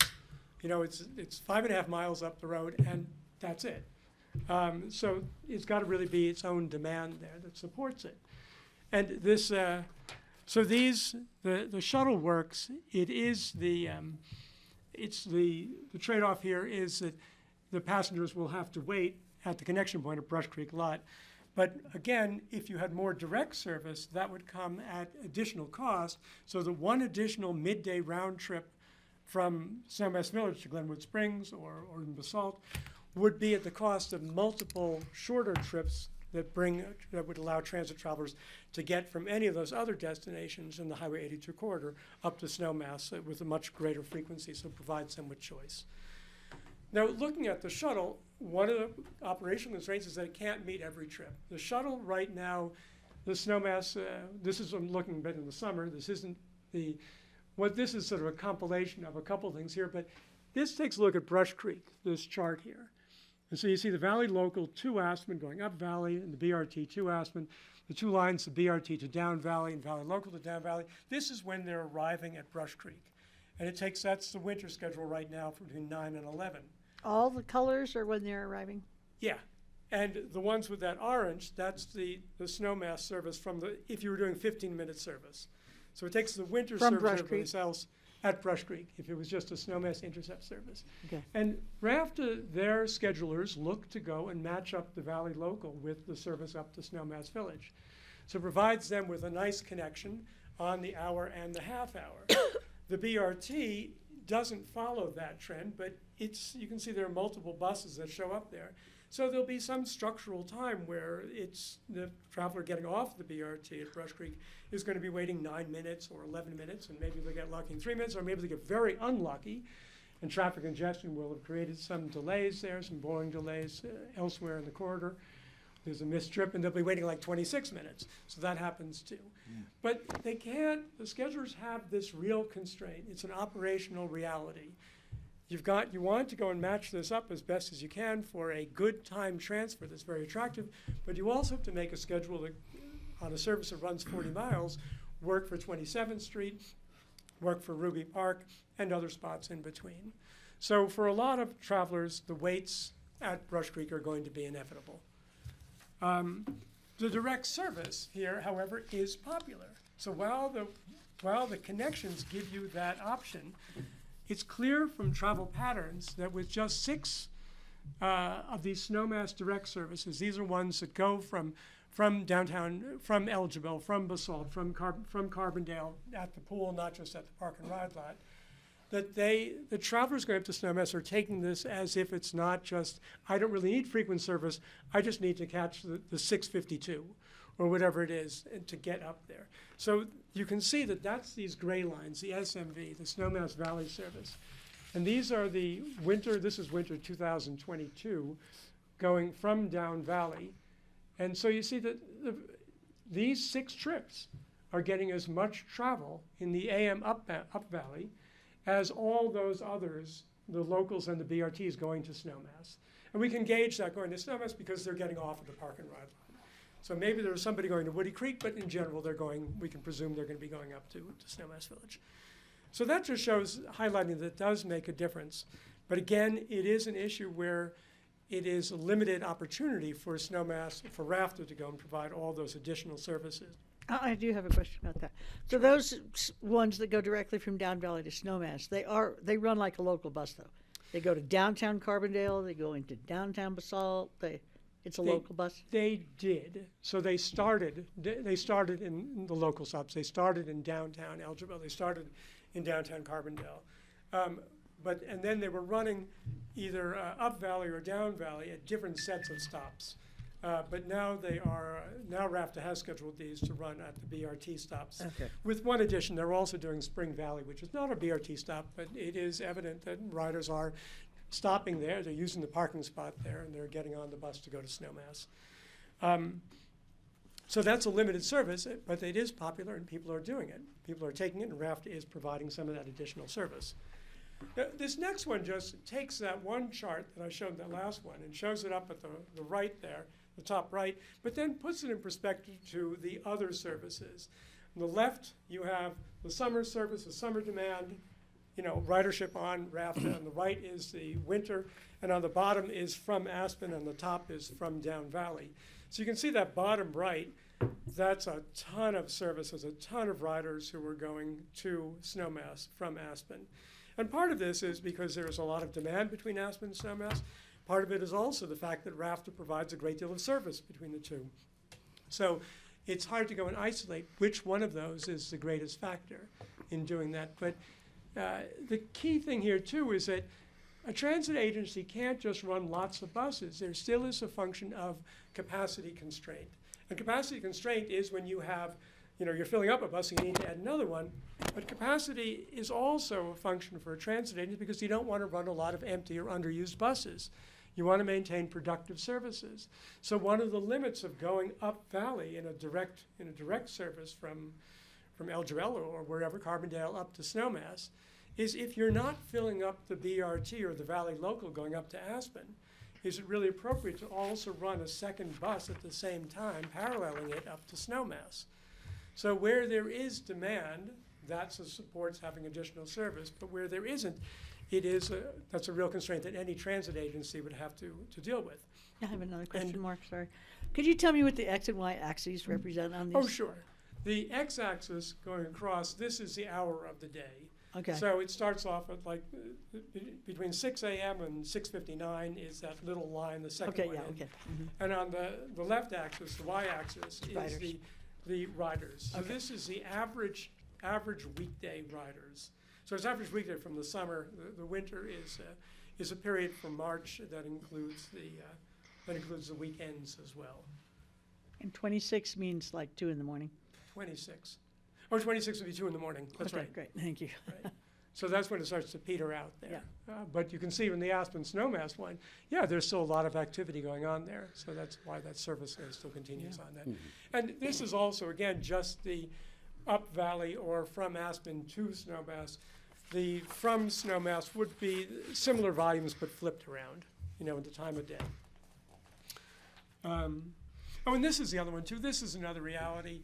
You know, it's 5.5 miles up the road, and that's it. So it's got to really be its own demand there that supports it. And this, the shuttle works. It is the trade-off here is that the passengers will have to wait at the connection point at Brush Creek Lot. But again, if you had more direct service, that would come at additional cost. So the one additional midday round trip from Snowmass Village to Glenwood Springs or in Basalt would be at the cost of multiple shorter trips that would allow transit travelers to get from any of those other destinations in the Highway 82 corridor up to Snowmass with a much greater frequency, so it provides them with choice. Now, looking at the shuttle, one of the operational constraints is that it can't meet every trip. The shuttle right now, the Snowmass, this is, I'm looking a bit in the summer, this isn't this is sort of a compilation of a couple things here, but this takes a look at Brush Creek, this chart here. And so you see the Valley Local to Aspen going up Valley and the BRT to Aspen, the two lines, the BRT to Down Valley and Valley Local to Down Valley. This is when they're arriving at Brush Creek. And that's the winter schedule right now from between 9 and 11. All the colors are when they're arriving? Yeah. And the ones with that orange, that's the Snowmass service if you were doing 15-minute service. So it takes the winter service everybody else at Brush Creek, if it was just a Snowmass intercept service. Okay. And RAFTA, their schedulers look to go and match up the Valley Local with the service up to Snowmass Village. So it provides them with a nice connection on the hour and the half hour. The BRT doesn't follow that trend, but you can see there are multiple buses that show up there. So there'll be some structural time where the traveler getting off the BRT at Brush Creek is going to be waiting 9 minutes or 11 minutes, and maybe they'll get lucky in 3 minutes, or maybe they get very unlucky, and traffic congestion will have created some delays there, some boring delays elsewhere in the corridor. There's a missed trip, and they'll be waiting like 26 minutes. So that happens too. But the schedulers have this real constraint. It's an operational reality. You want to go and match this up as best as you can for a good time transfer that's very attractive, but you also have to make a schedule that, on a service that runs 40 miles, work for 27th Street, work for Ruby Park, and other spots in between. So for a lot of travelers, the waits at Brush Creek are going to be inevitable. The direct service here, however, is popular. So while the connections give you that option, it's clear from travel patterns that with just 6 of these Snowmass direct services, these are ones that go from downtown, from Elgibel, from Basalt, from Carbondale at the pool, not just at the park and ride lot, that the travelers going up to Snowmass are taking this as if it's not just, I don't really need frequent service, I just need to catch the 652 or whatever it is to get up there. So you can see that that's these gray lines, the SMV, the Snowmass Valley service. And these are this is winter 2022, going from Down Valley. And so you see that these 6 trips are getting as much travel in the AM up Valley as all those others, the locals and the BRTs going to Snowmass. And we can gauge that going to Snowmass because they're getting off at the park and ride lot. So maybe there's somebody going to Woody Creek, but in general, we can presume they're going to be going up to Snowmass Village. So that just shows, highlighting that it does make a difference. But again, it is an issue where it is a limited opportunity for RAFTA to go and provide all those additional services. I do have a question about that. So those ones that go directly from Down Valley to Snowmass, they run like a local bus though. They go to downtown Carbondale, they go into downtown Basalt, it's a local bus? They did. So they started in the local stops. They started in downtown Elgibel. They started in downtown Carbondale. And then they were running either up Valley or down Valley at different sets of stops. But now RAFTA has scheduled these to run at the BRT stops. Okay. With one addition, they're also doing Spring Valley, which is not a BRT stop, but it is evident that riders are stopping there. They're using the parking spot there, and they're getting on the bus to go to Snowmass. So that's a limited service, but it is popular, and people are doing it. People are taking it, and RAFTA is providing some of that additional service. Now, this next one just takes that one chart that I showed, that last one, and shows it up at the right there, the top right, but then puts it in perspective to the other services. On the left, you have the summer service, the summer demand, ridership on RAFTA. On the right is the winter, and on the bottom is from Aspen, and the top is from Down Valley. So you can see that bottom right, that's a ton of services, a ton of riders who are going to Snowmass from Aspen. And part of this is because there's a lot of demand between Aspen and Snowmass. Part of it is also the fact that RAFTA provides a great deal of service between the two. So it's hard to go and isolate which one of those is the greatest factor in doing that. But the key thing here, too, is that, a transit agency can't just run lots of buses. There still is a function of capacity constraint. And capacity constraint is when you have, you're filling up a bus and you need to add another one. But capacity is also a function for a transit agency because you don't want to run a lot of empty or underused buses. You want to maintain productive services. So one of the limits of going up valley in a direct service from El Dorado or wherever, Carbondale up to Snowmass, is if you're not filling up the BRT or the Valley Local going up to Aspen, is it really appropriate to also run a second bus at the same time, paralleling it up to Snowmass? So where there is demand, that supports having additional service, but where there isn't, that's a real constraint that any transit agency would have to deal with. I have another question, Mark, sorry. Could you tell me what the X and Y axes represent on these? Oh, sure. The X-axis going across, this is the hour of the day. Okay. So it starts off at between 6 a.m. and 6:59 is that little line, the second one. Okay. Mm-hmm. And on the left axis, the y-axis, Riders. is the riders. So Okay. this is the average weekday riders. So it's average weekday from the summer. The winter is a period from March that includes the weekends as well. And 26 means like 2 in the morning. 26. Oh, 26 would be 2 in the morning. That's Okay, right. great, thank you. Right. So that's when it starts to peter out there. But you can see in the Aspen Snowmass one, there's still a lot of activity going on there. So that's why that service still continues on that. And this is also, again, just the up valley or from Aspen to Snowmass. The from Snowmass would be similar volumes but flipped around, at the time of day. And this is the other one too. This is another reality.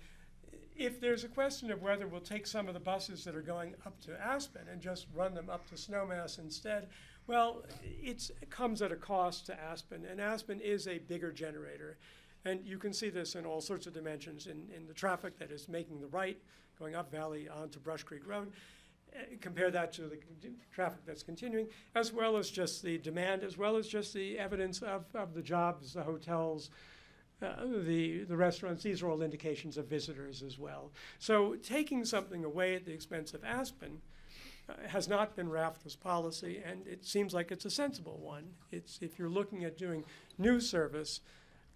If there's a question of whether we'll take some of the buses that are going up to Aspen and just run them up to Snowmass instead, well, it comes at a cost to Aspen, and Aspen is a bigger generator. And you can see this in all sorts of dimensions in the traffic that is making the right, going up valley onto Brush Creek Road. Compare that to the traffic that's continuing, as well as just the demand, as well as just the evidence of the jobs, the hotels, the restaurants. These are all indications of visitors as well. So taking something away at the expense of Aspen has not been RAFTA's policy, and it seems like it's a sensible one. If you're looking at doing new service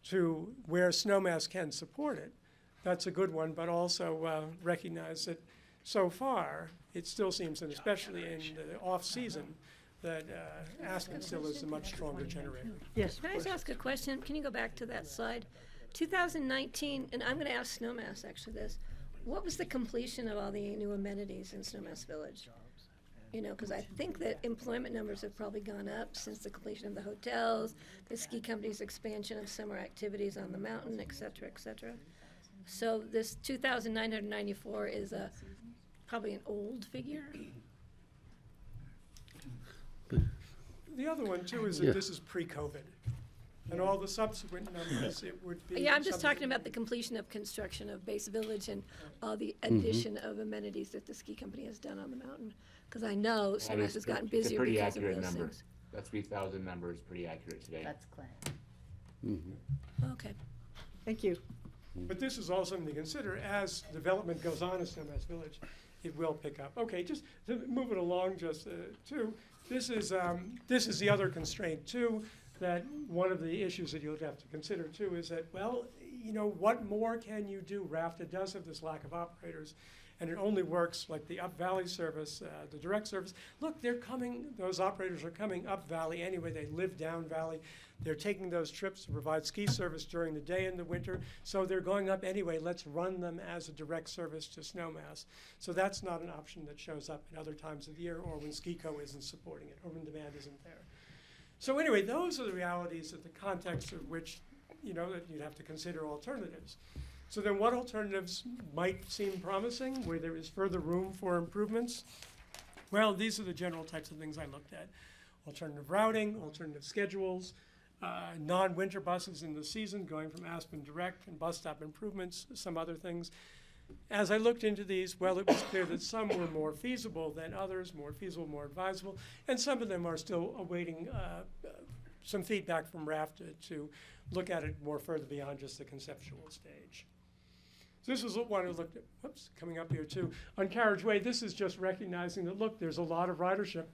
to where Snowmass can support it, that's a good one, but also recognize that so far, it still seems, and especially in the off-season, that Aspen still is a much stronger generator. Yes. Can I just ask a question? Can you go back to that slide? 2019, and I'm going to ask Snowmass actually this. What was the completion of all the new amenities in Snowmass Village? Because I think that employment numbers have probably gone up since the completion of the hotels, the ski company's expansion of summer activities on the mountain, et cetera, et cetera. So this 2,994 is probably an old figure. The other one, too, is that this is pre-COVID. And all the subsequent numbers, it would be... Yeah, I'm just talking about the completion of construction of Base Village and all the addition of amenities that the ski company has done on the mountain. Because I know Snowmass has gotten busier because of those things. That 3,000 number is pretty accurate today. That's clear. Okay. Thank you. But this is also something to consider as development goes on in Snowmass Village. It will pick up. Okay, just to move it along, too. This is the other constraint too. That one of the issues that you'll have to consider too is that, well, what more can you do? RAFTA does have this lack of operators, and it only works like the up valley service, the direct service. Look, they're coming. Those operators are coming up valley anyway. They live down valley. They're taking those trips to provide ski service during the day in the winter, so they're going up anyway. Let's run them as a direct service to Snowmass. So that's not an option that shows up at other times of the year or when SkiCo isn't supporting it or when demand isn't there. So anyway, those are the realities of the context of which, that you'd have to consider alternatives. So then what alternatives might seem promising, where there is further room for improvements? Well, these are the general types of things I looked at. Alternative routing, alternative schedules, non-winter buses in the season going from Aspen direct, and bus stop improvements, some other things. As I looked into these, well, it was clear that some were more feasible than others, more feasible, more advisable, and some of them are still awaiting some feedback from RAFTA to look at it more further beyond just the conceptual stage. So this was one who looked at, coming up here too, on carriageway. This is just recognizing that, look, there's a lot of ridership,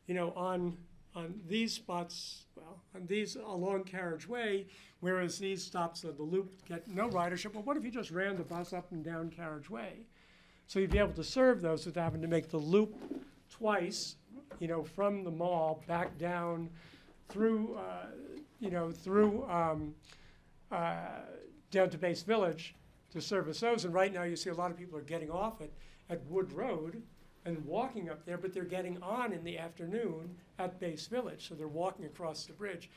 on on these spots, well, on these along carriageway, whereas these stops of the loop get no ridership. Well, what if you just ran the bus up and down carriageway? So you'd be able to serve those without having to make the loop twice, you know, from the mall back down through, down to Base Village to service those. And right now you see a lot of people are getting off at Wood Road and walking up there, but they're getting on in the afternoon at Base Village, so they're walking across the bridge.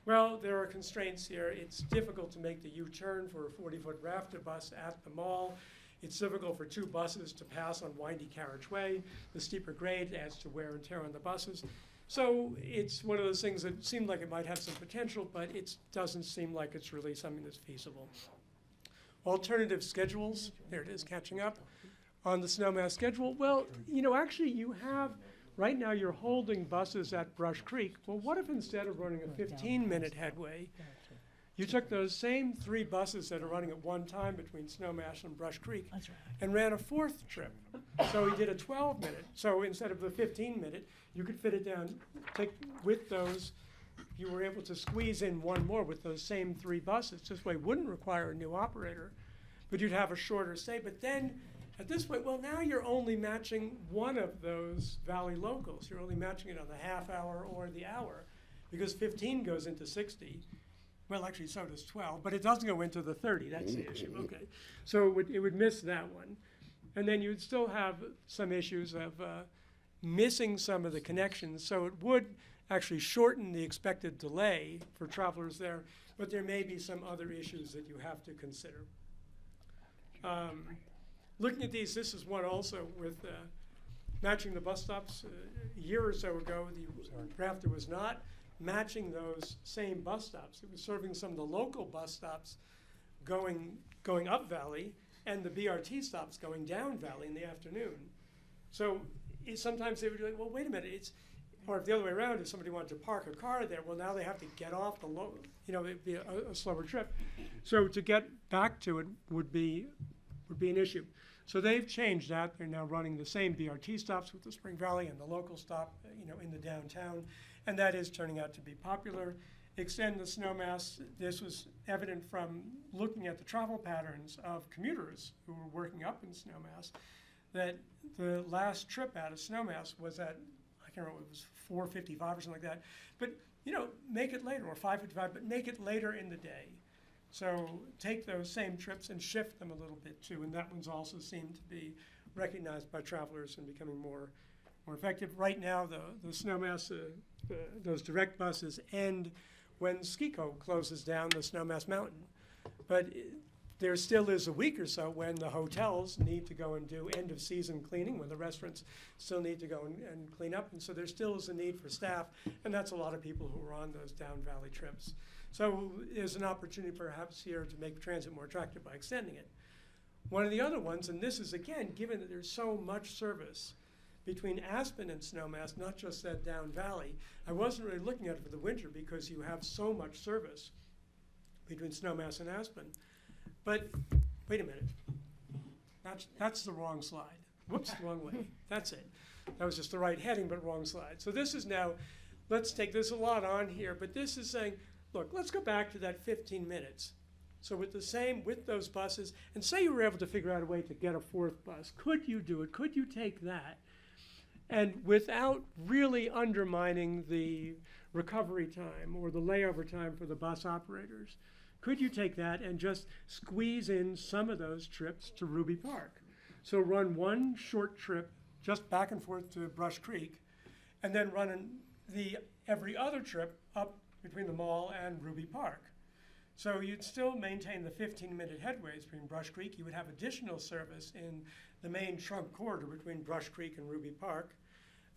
Well, there are constraints here. It's difficult to make the U-turn for a 40-foot rafter bus at the mall. It's difficult for two buses to pass on windy carriageway. The steeper grade adds to wear and tear on the buses. So it's one of those things that seemed like it might have some potential, but it doesn't seem like it's really something that's feasible. Alternative schedules, there it is, catching up on the Snowmass schedule. Well, you know, actually you have, right now you're holding buses at Brush Creek. Well, what if instead of running a 15-minute headway, you took those same 3 buses that are running at one time between Snowmass and Brush Creek and ran a 4th trip. So we did a 12-minute. So instead of the 15-minute, you could fit it down, take with those, you were able to squeeze in one more with those same 3 buses. This way it wouldn't require a new operator, but you'd have a shorter stay. But then at this point, well, now you're only matching one of those Valley locals. You're only matching it on the half hour or the hour, because 15 goes into 60. Well, actually, so does 12, but it doesn't go into the 30. That's the issue. Okay. So it would miss that one. And then you'd still have some issues of missing some of the connections. So it would actually shorten the expected delay for travelers there, but there may be some other issues that you have to consider. Looking at these, this is one also with matching the bus stops. A year or so ago, the rafter was not matching those same bus stops. It was serving some of the local bus stops going up Valley and the BRT stops going down Valley in the afternoon. So sometimes they would be like, well, wait a minute, or if the other way around, if somebody wanted to park a car there, well, now they have to get off it'd be a slower trip. So to get back to it would be an issue. So they've changed that. They're now running the same BRT stops with the Spring Valley and the local stop, in the downtown, and that is turning out to be popular. Extend the Snowmass. This was evident from looking at the travel patterns of commuters who were working up in Snowmass, that the last trip out of Snowmass was at, I can't remember, it was 4:55 or something like that. But, make it later, or 5:55, but make it later in the day. So take those same trips and shift them a little bit too, and that one's also seemed to be recognized by travelers and becoming more effective. Right now, the Snowmass, those direct buses end when SkiCo closes down the Snowmass Mountain. But there still is a week or so when the hotels need to go and do end of season cleaning, when the restaurants still need to go and clean up. And so there still is a need for staff, and that's a lot of people who are on those down valley trips. So there's an opportunity perhaps here to make transit more attractive by extending it. One of the other ones, and this is again, given that there's so much service between Aspen and Snowmass, not just that down valley, I wasn't really looking at it for the winter because you have so much service between Snowmass and Aspen. But wait a minute, that's the wrong slide. Whoops, wrong way. That's it. That was just the right heading, but wrong slide. So this is now, let's take, there's a lot on here, but this is saying, look, let's go back to that 15 minutes. So with those buses, and say you were able to figure out a way to get a 4th bus, could you do it? Could you take that? And without really undermining the recovery time or the layover time for the bus operators, could you take that and just squeeze in some of those trips to Ruby Park? So run one short trip just back and forth to Brush Creek, and then run every other trip up between the mall and Ruby Park. So you'd still maintain the 15-minute headways between Brush Creek. You would have additional service in the main trunk corridor between Brush Creek and Ruby Park.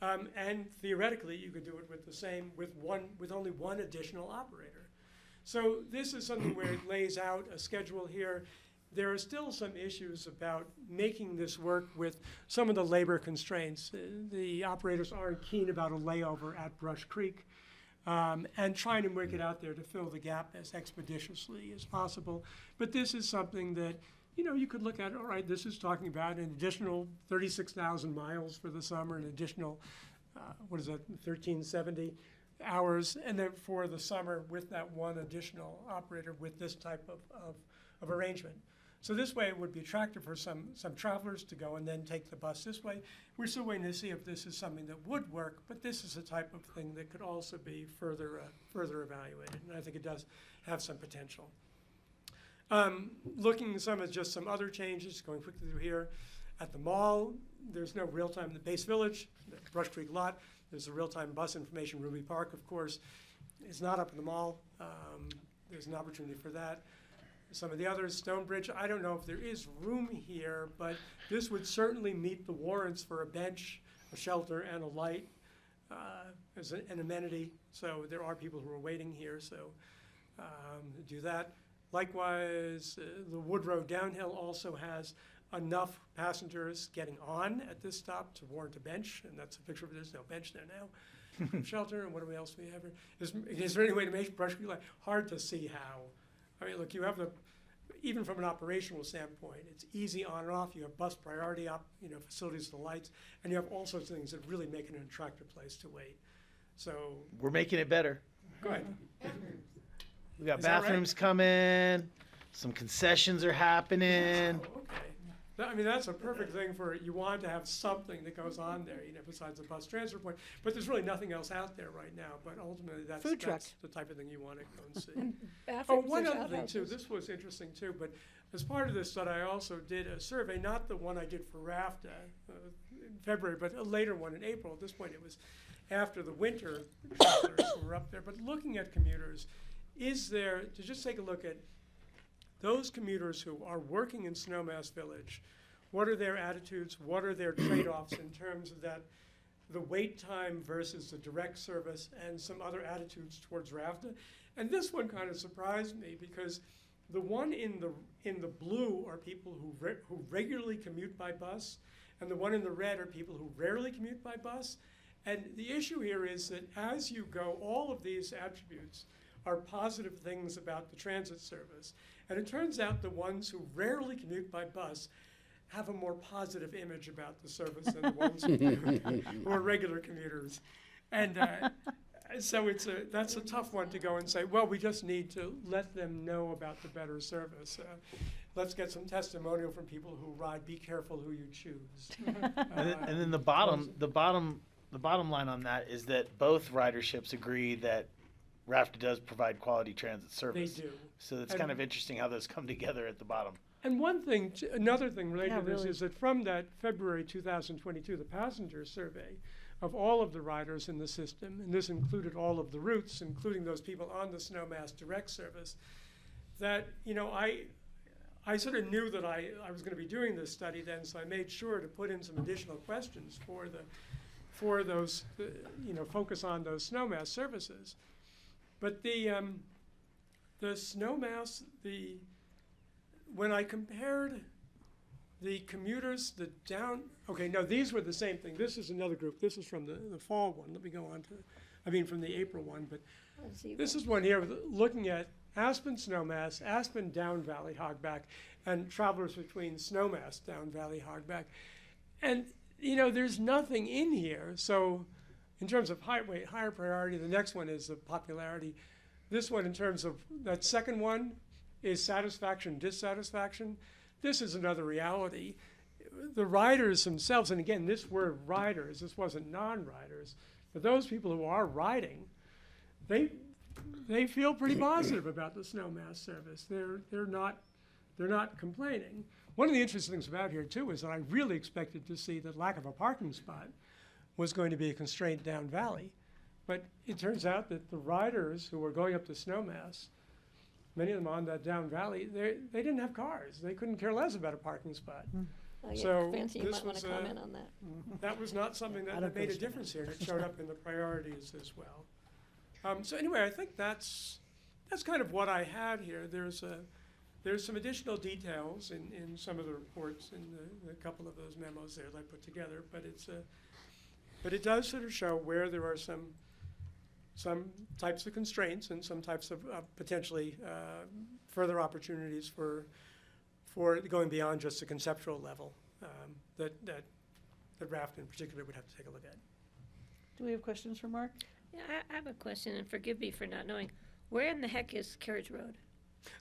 And theoretically, you could do it with only one additional operator. So this is something where it lays out a schedule here. There are still some issues about making this work with some of the labor constraints. The operators aren't keen about a layover at Brush Creek, and trying to work it out there to fill the gap as expeditiously as possible. But this is something that, you could look at, all right, this is talking about an additional 36,000 miles for the summer, an additional, 1,370. hours, and then for the summer with that one additional operator with this type of arrangement. So this way it would be attractive for some travelers to go and then take the bus this way. We're still waiting to see if this is something that would work, but this is a type of thing that could also be further evaluated, and I think it does have some potential. Looking at some other changes, going quickly through here. At the mall, there's no real-time in the base village, the Brush Creek lot. There's a real-time bus information. Ruby Park, of course, is not up in the mall. There's an opportunity for that. Some of the others, Stonebridge, I don't know if there is room here, but this would certainly meet the warrants for a bench, a shelter, and a light as an amenity. So there are people who are waiting here, so do that. Likewise, the Woodrow Downhill also has enough passengers getting on at this stop to warrant a bench, and that's a picture of there's no bench there now. Shelter, and what else do we have here? Is there any way to make Brush Creek Light? Hard to see how. I mean, look, you have even from an operational standpoint, it's easy on and off. You have bus priority facilities, the lights, and you have all sorts of things that really make it an attractive place to wait. So We're making it better. go ahead. We got Is that right? bathrooms coming, some concessions are happening. Oh, okay. I mean, that's a perfect thing for, you want to have something that goes on there, besides a bus transfer point. But there's really nothing else out there right now. But ultimately, that's Food truck. the type of thing you want to go and see. Bathrooms, One there's other thing too, outhouses. this was interesting too, but as part of this study, I also did a survey, not the one I did for RAFTA in February, but a later one in April. At this point, it was after the winter travelers who were up there. But looking at commuters, to just take a look at those commuters who are working in Snowmass Village, what are their attitudes? What are their trade-offs in terms of that, the wait time versus the direct service, and some other attitudes towards RAFTA? And this one kind of surprised me because the one in the blue are people who regularly commute by bus, and the one in the red are people who rarely commute by bus. And the issue here is that as you go, all of these attributes are positive things about the transit service. And it turns out the ones who rarely commute by bus have a more positive image about the service than the ones who are regular commuters. And so that's a tough one to go and say, well, we just need to let them know about the better service. Let's get some testimonial from people who ride. Be careful who you choose. And then the bottom line on that is that both riderships agree that RAFTA does provide quality transit service. They do. So it's kind of interesting how those come together at the bottom. And another thing related to this really. is that from that February 2022, the passenger survey of all of the riders in the system, and this included all of the routes, including those people on the Snowmass direct service, that, I sort of knew that I was going to be doing this study then, so I made sure to put in some additional questions for those, focus on those Snowmass services. But the Snowmass, when I compared the commuters, these were the same thing. This is another group. This is from the fall one. Let me go on from the April one. But this is one here looking at Aspen Snowmass, Aspen Down Valley Hogback, and travelers between Snowmass, Down Valley Hogback. And, there's nothing in here. So in terms of higher priority, the next one is the popularity. This one, in terms of that second one, is satisfaction, dissatisfaction. This is another reality. The riders themselves, and again, this were riders, this wasn't non-riders, but those people who are riding, they feel pretty positive about the Snowmass service. They're not complaining. One of the interesting things about here too is that I really expected to see that lack of a parking spot was going to be a constraint down valley. But it turns out that the riders who were going up to Snowmass, many of them on that down valley, they didn't have cars. They couldn't care less about a parking spot. So Fancy, you this might want to was, comment on that. that was not something that made a difference here, and it showed up in the priorities as well. So anyway, I think that's kind of what I had here. There's some additional details in some of the reports in a couple of those memos there that I put together, but it does sort of show where there are some types of constraints and some types of potentially further opportunities for going beyond just the conceptual level that RAFTA in particular would have to take a look at. Do we have questions for Marc? Yeah, I have a question, and forgive me for not knowing. Where in the heck is Carriage Road?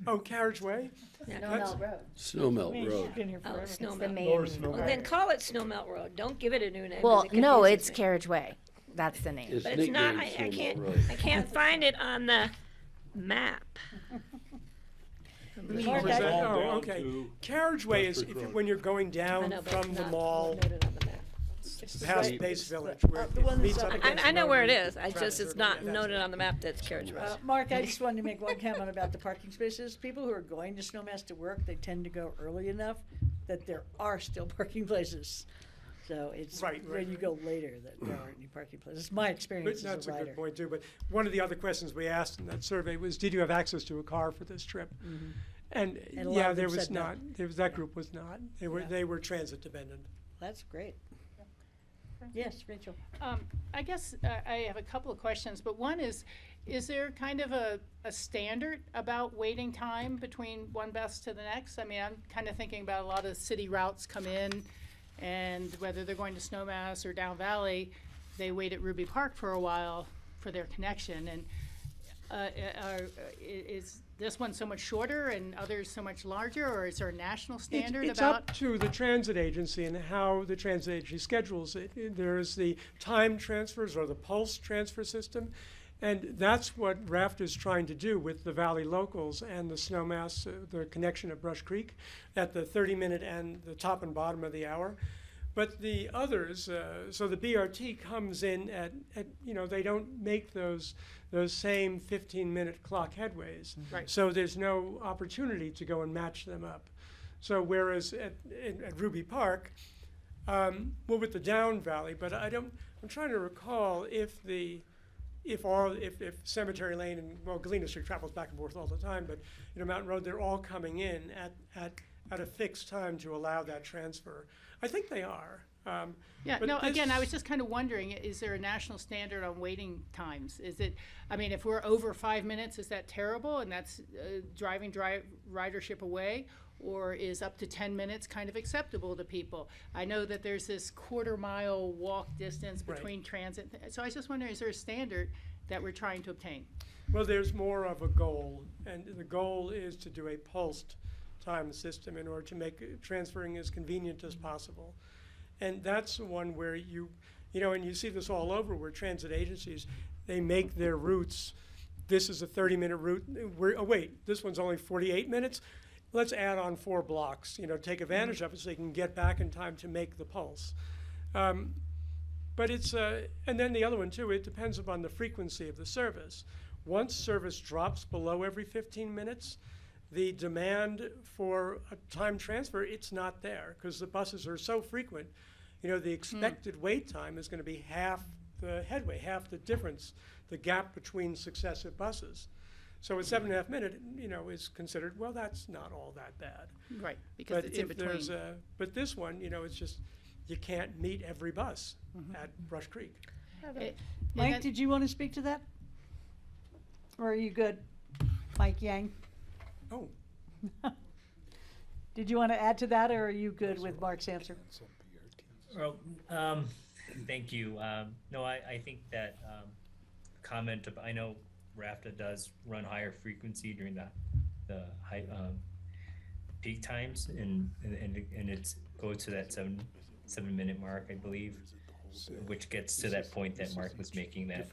Oh, Carriageway? Yeah, That's- Snowmelt Road. Been here Oh, forever. Snowmelt. Well, then call it Snowmelt Road. Don't give it a new name. Well, 'cause it no, confuses it's me. Carriage Way. That's the name. It's But it's not, nicknamed I Snowmelt can't, Road. I can't find it on the map. Marc, Was I- that- All oh, down okay. to Carriageway is Prospect if you, Road. when you're going I down know, but from it's the not mall noted on the map. past Base Village, where the it one meets that's up up against I know where it Road is. I and just, it's Traffic not Circle. Yeah, noted on the map that's Carriage Road. Mark, I just wanted to make one comment about the parking spaces. People who are going to Snowmass to work, they tend to go early enough that there are still parking places. So it's Right, when right, you right. go later that there aren't any parking places. It's my experience But as that's a a rider. good point too, but one of the other questions we asked in that survey was, did you have access to a car for this trip? And And a lot yeah, of them there was said no. not, that group was not. Yeah. They were transit dependent. That's great. Yes, Rachel. I guess I have a couple of questions, but one is there kind of a standard about waiting time between one bus to the next? I mean, I'm kind of thinking about a lot of city routes come in, and whether they're going to Snowmass or Down Valley, they wait at Ruby Park for a while for their connection. And is this one so much shorter and others so much larger, or is there a national standard It's about? up to the transit agency and how the transit agency schedules it. There's the time transfers or the pulse transfer system, and that's what RAFT is trying to do with the Valley Locals and the Snowmass, the connection at Brush Creek, at the 30-minute and the top and bottom of the hour. But the others, so the BRT comes in at they don't make those same 15-minute clock headways. Right. So there's no opportunity to go and match them up. So whereas at Ruby Park, well, with the Down Valley, but I'm trying to recall if Cemetery Lane and, well, Galena Street travels back and forth all the time, but Mountain Road, they're all coming in at a fixed time to allow that transfer. I think they are. Yeah, but no, again, I this- was just kind of wondering, is there a national standard on waiting times? Is it, I mean, if we're over 5 minutes, is that terrible and that's driving ridership away? Or is up to 10 minutes kind of acceptable to people? I know that there's this quarter-mile walk distance Right. between transit. So I was just wondering, is there a standard that we're trying to obtain? Well, there's more of a goal, and the goal is to do a pulsed time system in order to make transferring as convenient as possible. And that's the one where and you see this all over, where transit agencies, they make their routes, this is a 30-minute route, oh wait, this one's only 48 minutes, let's add on 4 blocks, take advantage of it so they can get back in time to make the pulse. But it's, and then the other one too, it depends upon the frequency of the service. Once service drops below every 15 minutes, the demand for a time transfer, it's not there, because the buses are so frequent. The expected wait time is going to be half the headway, half the difference, the gap between successive buses. So a 7.5 minute, is considered, well, that's not all that bad. Right, because But it's in if there's between. but this one, it's just, you can't meet every bus at Brush Creek. And Mike, then- did you want to speak to that? Or are you good? Mike Yang? Oh, Did you want to add to that, or are you good with Mark's answer? Well, thank you. No, I think that comment of, I know RAFTA does run higher frequency during the high peak times, and it's goes to that 7 minute mark, I believe, which gets to that point that Mark was making, that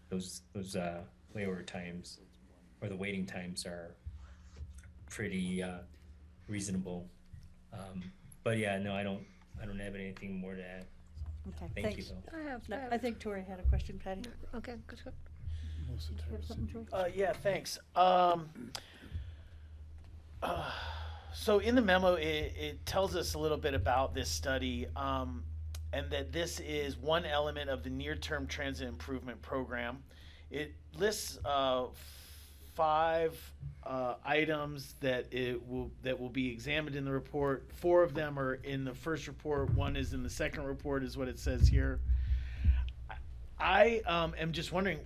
those layover times or the waiting times are pretty reasonable. But yeah, no, I don't have anything more to add. Okay, Thank thanks. you, though. I have, No, I think Tori had a question, Patty. okay, good. You have something, Tori? Yeah, thanks. So in the memo, it tells us a little bit about this study, and that this is one element of the near-term transit improvement program. It lists 5 items that will be examined in the report. 4 of them are in the first report. 1 is in the second report, is what it says here. I am just wondering,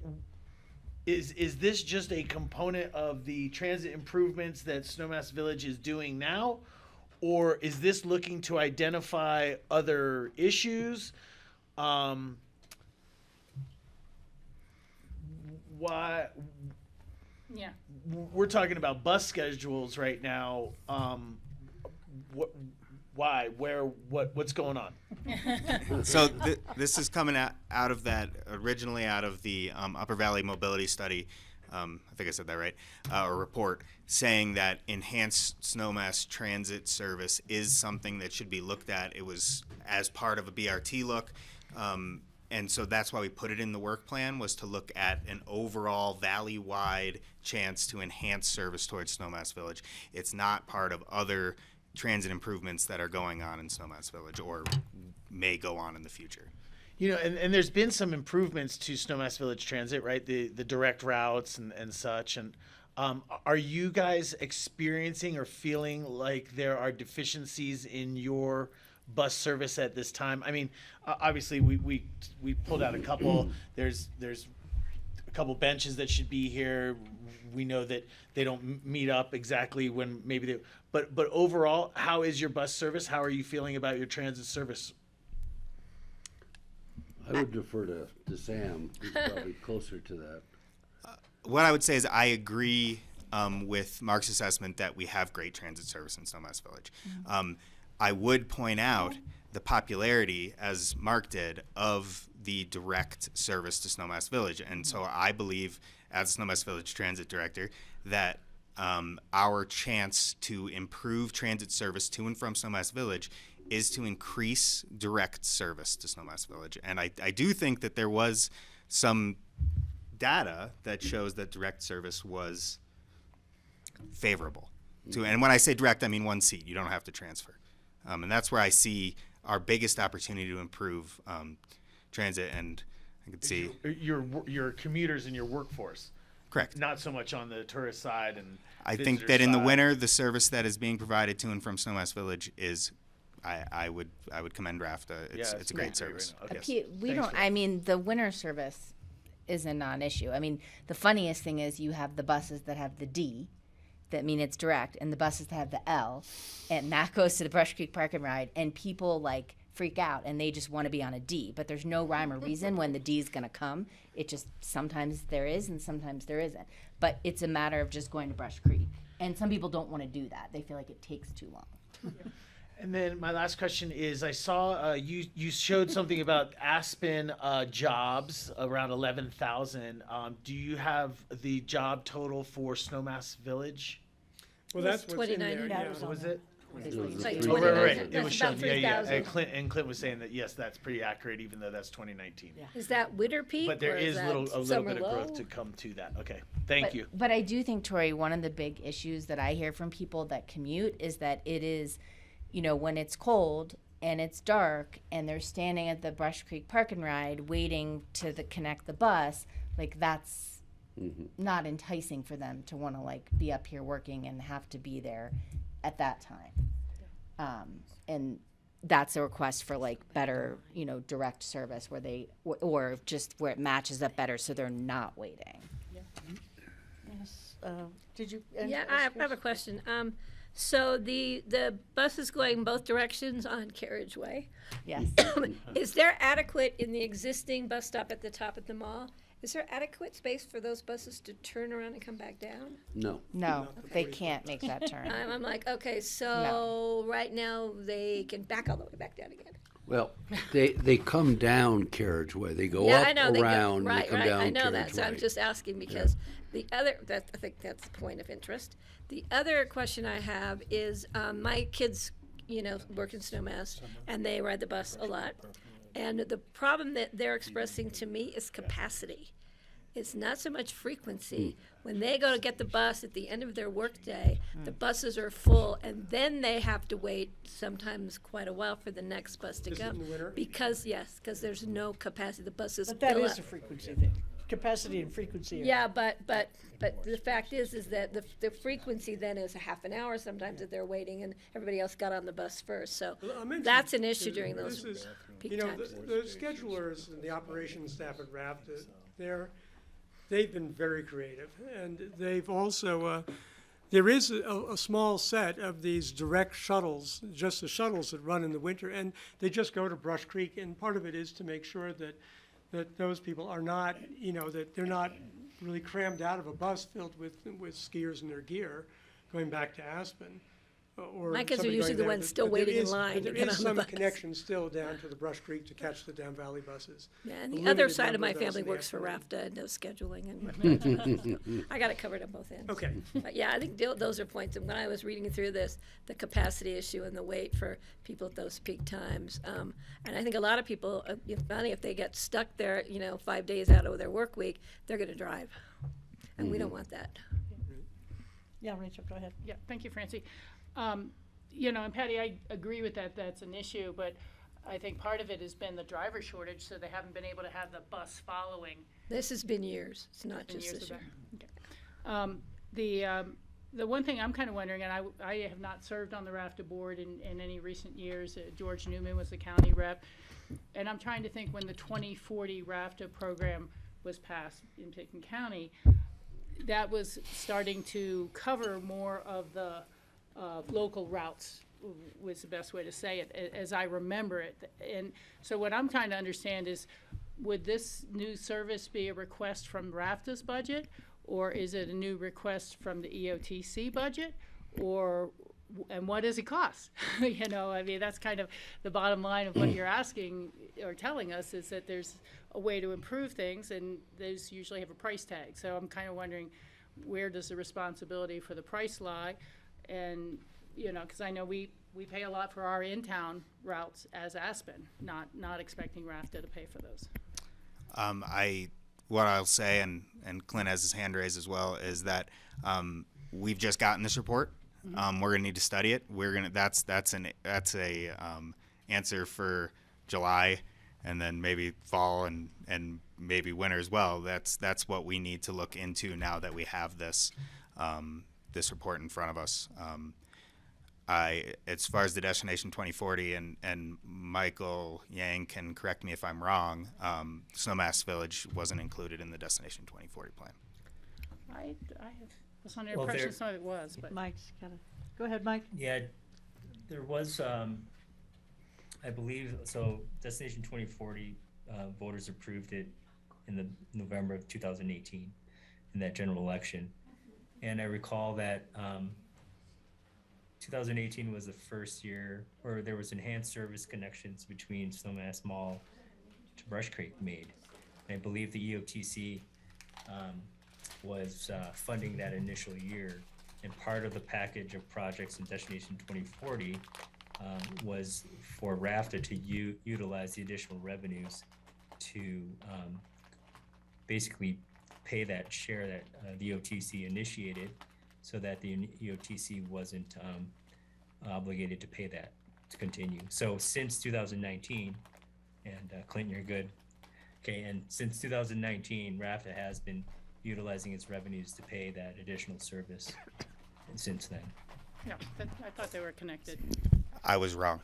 is this just a component of the transit improvements that Snowmass Village is doing now, or is this looking to identify other issues? why Yeah. we're talking about bus schedules right now. Why? Where? What's going on? So this is coming out of that, originally out of the Upper Valley Mobility Study, I think I said that right, a report saying that enhanced Snowmass transit service is something that should be looked at. It was as part of a BRT look. And so that's why we put it in the work plan, was to look at an overall valley-wide chance to enhance service towards Snowmass Village. It's not part of other transit improvements that are going on in Snowmass Village or may go on in the future. You know, and there's been some improvements to Snowmass Village Transit, right? The direct routes and such. And are you guys experiencing or feeling like there are deficiencies in your bus service at this time? I mean, obviously we pulled out a couple. There's a couple benches that should be here. We know that they don't meet up exactly when maybe they. But overall, how is your bus service? How are you feeling about your transit service? I would defer to Sam, who's probably closer to that. What I would say is I agree with Marc's assessment that we have great transit service in Snowmass Village. I would point out the popularity, as Marc did, of the direct service to Snowmass Village. And so I believe, as Snowmass Village Transit Director, that our chance to improve transit service to and from Snowmass Village is to increase direct service to Snowmass Village. And I do think that there was some data that shows that direct service was favorable. And when I say direct, I mean one seat. You don't have to transfer. And that's where I see our biggest opportunity to improve transit. And I could see your commuters and your workforce. Correct. Not so much on the tourist side and I think that in the winter, the service that is being provided to and from Snowmass Village is, I would commend RAFTA. It's a great service. Okay. Yes. We don't, I mean, the winter service is a non-issue. I mean, the funniest thing is you have the buses that have the D, that mean it's direct, and the buses that have the L, and that goes to the Brush Creek Park and Ride, and people like freak out and they just want to be on a D, but there's no rhyme or reason when the D is going to come. It just, sometimes there is and sometimes there isn't. But it's a matter of just going to Brush Creek. And some people don't want to do that. They feel like it takes too long. And then my last question is, I saw you showed something about Aspen jobs, around 11,000. Do you have the job total for Snowmass Village? Well, that's what's in there. Yeah. Was it? It's like Oh, right. It That's was about shown. Yeah. 3,000. And Clint was saying that, yes, that's pretty accurate, even though that's 2019. Yeah. Is that winter peak? But there or is that a little summer bit of growth low? to come to that. Okay. Thank you. But I do think, Tori, one of the big issues that I hear from people that commute is that it is, you know, when it's cold and it's dark and they're standing at the Brush Creek Park and Ride waiting to connect the bus, like that's not enticing for them to want to like be up here working and have to be there at that time. And that's a request for like better, you know, direct service where they, or just where it matches up better so they're not waiting. Yes. Did you? Yeah, I have a question. So the bus is going both directions on Carriageway. Yes. Is there adequate in the existing bus stop at the top of the mall? Is there adequate space for those buses to turn around and come back down? No. No, they can't make that turn. I'm like, okay, so right now they can back all the way back down again. Well, they come down Carriageway. They go Yeah, up I know, around, right, they come right. down I know that, so I'm Carriageway. just asking because the other, I think that's the point of interest. The other question I have is, my kids, you know, work in Snowmass, and they ride the bus a lot. And the problem that they're expressing to me is capacity. It's not so much frequency. When they go to get the bus at the end of their workday, the buses are full, and then they have to wait sometimes quite a while for the next bus to This go. is in the winter? Because there's no capacity. The buses But that fill is up. a frequency thing. Capacity and frequency. Yeah, but the fact is that the frequency then is a half an hour sometimes that they're waiting, and everybody else got on the bus first. So Well, I mentioned that's an issue during this those is, peak you know, times. the schedulers and the operations staff at RAFTA, they've been very creative, and they've also, there is a small set of these direct shuttles, just the shuttles that run in the winter, and they just go to Brush Creek, and part of it is to make sure that that those people are not, that they're not really crammed out of a bus filled with skiers and their gear going back to Aspen. Or My kids are somebody usually going the there, ones but still there waiting in is- line but to there get is on the some bus. connection still down to the Brush Creek to catch the down valley buses. Yeah, and A the other limited side of number my those family in the works for afternoon. RAFTA and does scheduling and I got it covered on both ends. Okay. But yeah, I think those are points. And when I was reading through this, the capacity issue and the wait for people at those peak times, and I think a lot of people, if they get stuck there, 5 days out of their work week, they're going to drive, and we don't want that. Yeah, Rachel, go ahead. Yeah, thank you, Francie. And Patty, I agree with that. That's an issue, but I think part of it has been the driver shortage, so they haven't been able to have the bus following. This has been years. It's not in just years this of year. that. Okay. The one thing I'm kind of wondering, and I have not served on the RAFTA board in any recent years. George Newman was the county rep, and I'm trying to think when the 2040 RAFTA program was passed in Pitkin County, that was starting to cover more of the local routes, was the best way to say it, as I remember it. And so what I'm trying to understand is, would this new service be a request from RAFTA's budget, or is it a new request from the EoTC budget, and what does it cost? That's kind of the bottom line of what you're asking or telling us, is that there's a way to improve things, and those usually have a price tag. So I'm kind of wondering, where does the responsibility for the price lie? And, because I know we pay a lot for our in-town routes as Aspen, not expecting RAFTA to pay for those. What I'll say, and Clint has his hand raised as well, is that we've just gotten this report. Mm-hmm. We're gonna need to study it. That's a answer for July, and then maybe fall and maybe winter as well. That's what we need to look into now that we have this report in front of us. As far as the Destination 2040, and Michael Yang can correct me if I'm wrong, Snowmass Village wasn't included in the Destination 2040 plan. I was under the impression some of it was, but. Mike's kind of, go ahead, Mike. Yeah, there was, I believe, so Destination 2040, voters approved it in the November of 2018 in that general election. And I recall that 2018 was the first year, or there was enhanced service connections between Snowmass Mall to Brush Creek made. And I believe the EoTC was funding that initial year, and part of the package of projects in Destination 2040 was for RAFTA to utilize the additional revenues to basically pay that share that the EoTC initiated, so that the EoTC wasn't obligated to pay that to continue. So since 2019, and Clinton, you're good. Okay, and since 2019, RAFTA has been utilizing its revenues to pay that additional service since then. Yeah, I thought they were connected. I was wrong.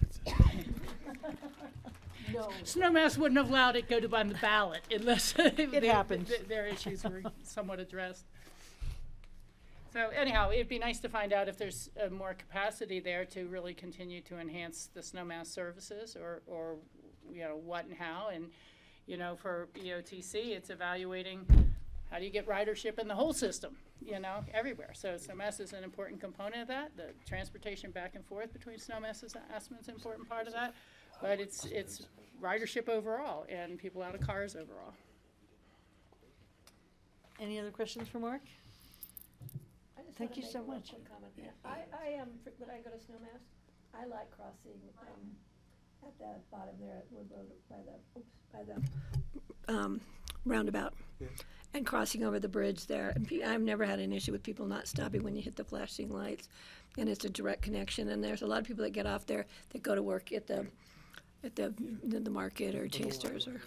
No. Snowmass wouldn't have allowed it go to on the ballot unless happens. Their issues were somewhat addressed. So anyhow, it'd be nice to find out if there's more capacity there to really continue to enhance the Snowmass services, or what and how. And for EoTC, it's evaluating how do you get ridership in the whole system, everywhere. So Snowmass is an important component of that. The transportation back and forth between Snowmass and Aspen is an important part of that. But it's ridership overall and people out of cars overall. Any other questions for Marc? Thank you so much. One quick comment. I am, when I go to Snowmass, I like crossing at the bottom there at Wood Road by the roundabout, and crossing over the bridge there. And I've never had an issue with people not stopping when you hit the flashing lights, and it's a direct connection. And there's a lot of people that get off there that go to work at the market or Chasters or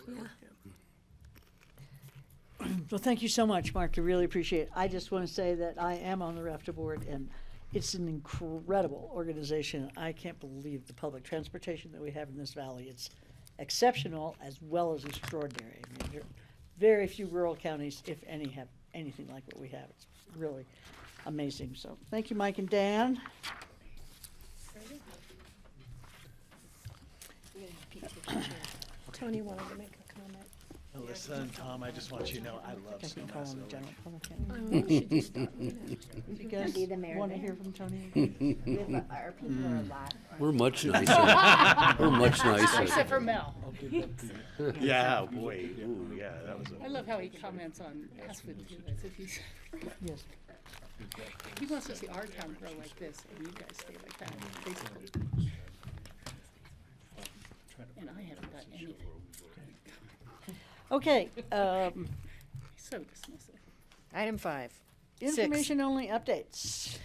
Well, thank you so much, Marc. I really appreciate it. I just want to say that I am on the RAFTA board, and it's an incredible organization. I can't believe the public transportation that we have in this valley. It's exceptional as well as extraordinary. I mean, there are very few rural counties, if any, have anything like what we have. It's really amazing. So thank you, Mike and Dan. Tony wanted to make a comment. Alyssa and Tom, I just want you to know I love I can call Snowmass. him the general public. You Can guys be the mayor want to there. hear from Tony? Our people are a lot. We're much nicer. We're much nicer. Except for Mel. Yeah, boy. Ooh, yeah, that was I love how he comments on Aspen too, as if he's, Yes. he wants to see our town grow like this, and you guys stay like that, basically. And I haven't done anything. Okay, So dismissive. Item 5. information only updates.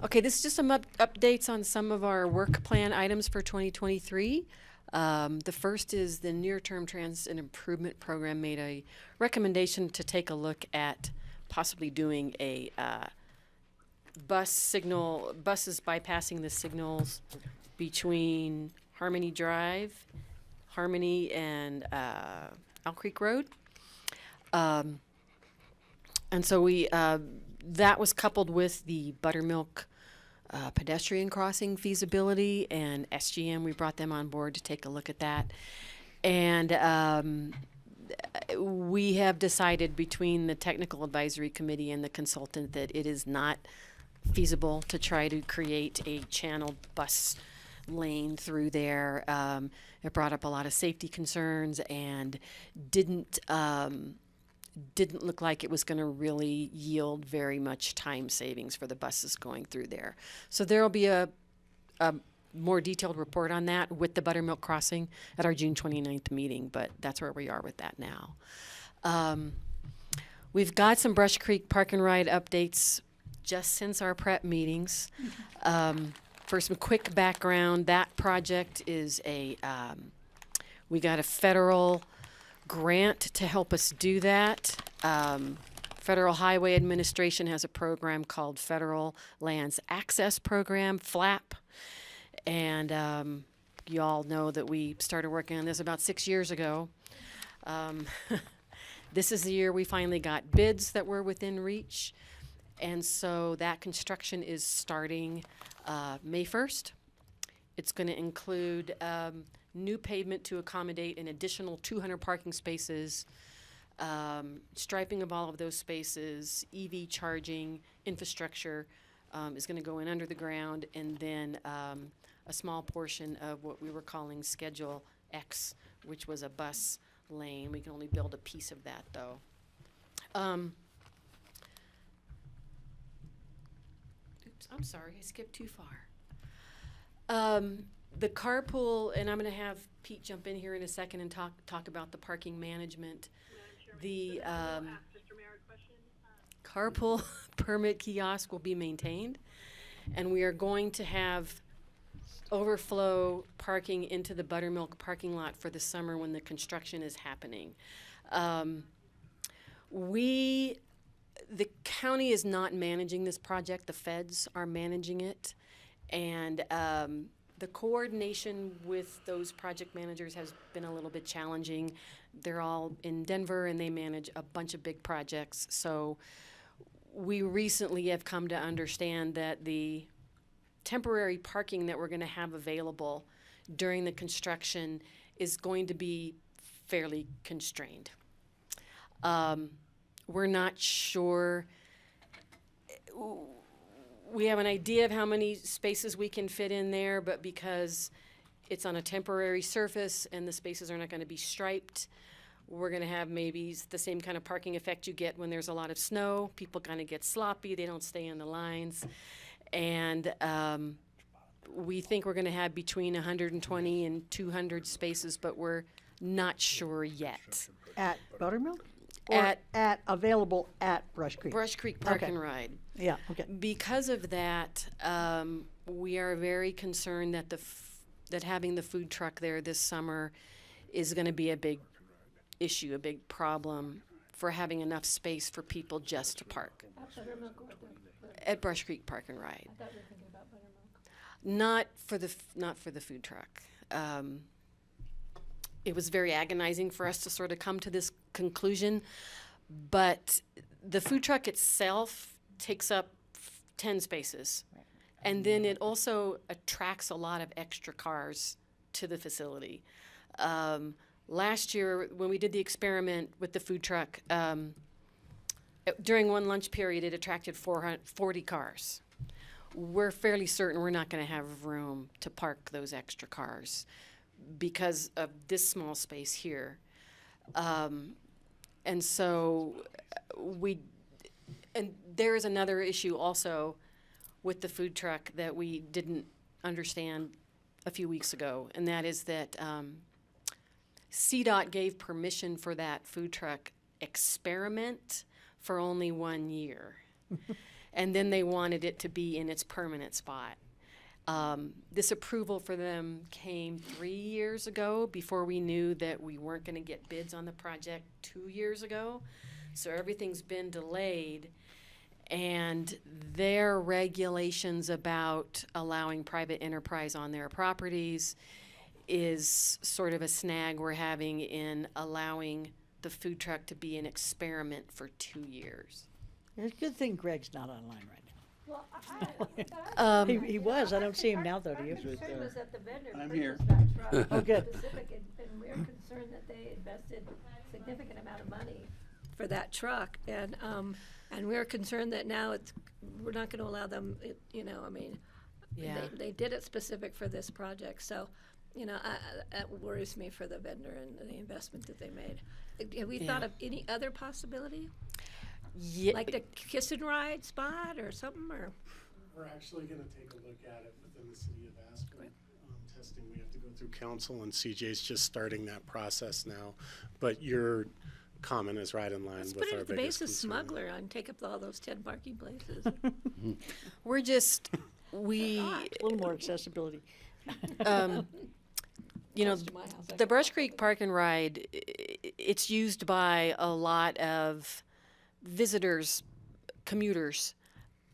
Okay, this is just some updates on some of our work plan items for 2023. The first is the near-term transit improvement program made a recommendation to take a look at possibly doing a buses bypassing the signals between Harmony Drive, Harmony and Owl Creek Road. And so we that was coupled with the Buttermilk pedestrian crossing feasibility, and SGM, we brought them on board to take a look at that. And we have decided between the technical advisory committee and the consultant that it is not feasible to try to create a channeled bus lane through there. It brought up a lot of safety concerns and didn't look like it was going to really yield very much time savings for the buses going through there. So there will be a more detailed report on that with the Buttermilk Crossing at our June 29th meeting, but that's where we are with that now. We've got some Brush Creek Park and Ride updates just since our prep meetings. For some quick background, that project is we got a federal grant to help us do that. Federal Highway Administration has a program called Federal Lands Access Program, FLAP. And you all know that we started working on this about 6 years ago. This is the year we finally got bids that were within reach. And so that construction is starting May 1st. It's going to include new pavement to accommodate an additional 200 parking spaces, striping of all of those spaces, EV charging infrastructure is going to go in under the ground, and then a small portion of what we were calling Schedule X, which was a bus lane. We can only build a piece of that, though. Oops, I'm sorry, I skipped too far. The carpool, and I'm going to have Pete jump in here in a second and talk about the parking management. The carpool permit kiosk will be maintained, and we are going to have overflow parking into the Buttermilk parking lot for the summer when the construction is happening. The county is not managing this project. The feds are managing it, and the coordination with those project managers has been a little bit challenging. They're all in Denver, and they manage a bunch of big projects. So we recently have come to understand that the temporary parking that we're going to have available during the construction is going to be fairly constrained. We're not sure. We have an idea of how many spaces we can fit in there, but because it's on a temporary surface and the spaces are not going to be striped, we're going to have maybe the same kind of parking effect you get when there's a lot of snow. People kind of get sloppy. They don't stay in the lines. And we think we're going to have between 120 and 200 spaces, but we're not sure yet. At Buttermilk? Or at available at Brush Creek? Brush Creek Park Okay. and Ride. Yeah, okay. Because of that, we are very concerned that that having the food truck there this summer is going to be a big issue, a big problem for having enough space for people just to park. At Brush Creek Park and Ride. I thought you were thinking about Buttermilk. Not for the food truck. It was very agonizing for us to sort of come to this conclusion, but the food truck itself takes up 10 spaces. Right. And then it also attracts a lot of extra cars to the facility. last year, when we did the experiment with the food truck, during one lunch period, it attracted 40 cars. We're fairly certain we're not going to have room to park those extra cars because of this small space here. And so and there is another issue also with the food truck that we didn't understand a few weeks ago, and that is that CDOT gave permission for that food truck experiment for only 1 year. And then they wanted it to be in its permanent spot. This approval for them came 3 years ago before we knew that we weren't going to get bids on the project 2 years ago. So everything's been delayed. And their regulations about allowing private enterprise on their properties is sort of a snag we're having in allowing the food truck to be an experiment for 2 years. It's a good thing Greg's not online right Well, now. He was. I don't see him now, though, do you? My concern was that the vendor I'm here. purchased that truck. Oh, good. Specific, and we're concerned that they invested significant amount of money for that truck, and we're concerned that now we're not gonna allow them, Yeah. they did it specific for this project, so, that worries me for the vendor and the investment that they made. Have we thought Yeah. of any other possibility? Yeah. Like the kiss and ride spot or something, or? We're actually gonna take a look at it within the city of Aspen. Testing, we have to go through council, and CJ's just starting that process now. But your comment is right in line Let's with put it our at the biggest base of concern. Smuggler and take up all those 10 parking places. We're just, A little more accessibility. You know, Close to my house, I the can Brush Creek Park and Ride, it's used by a lot of visitors, commuters,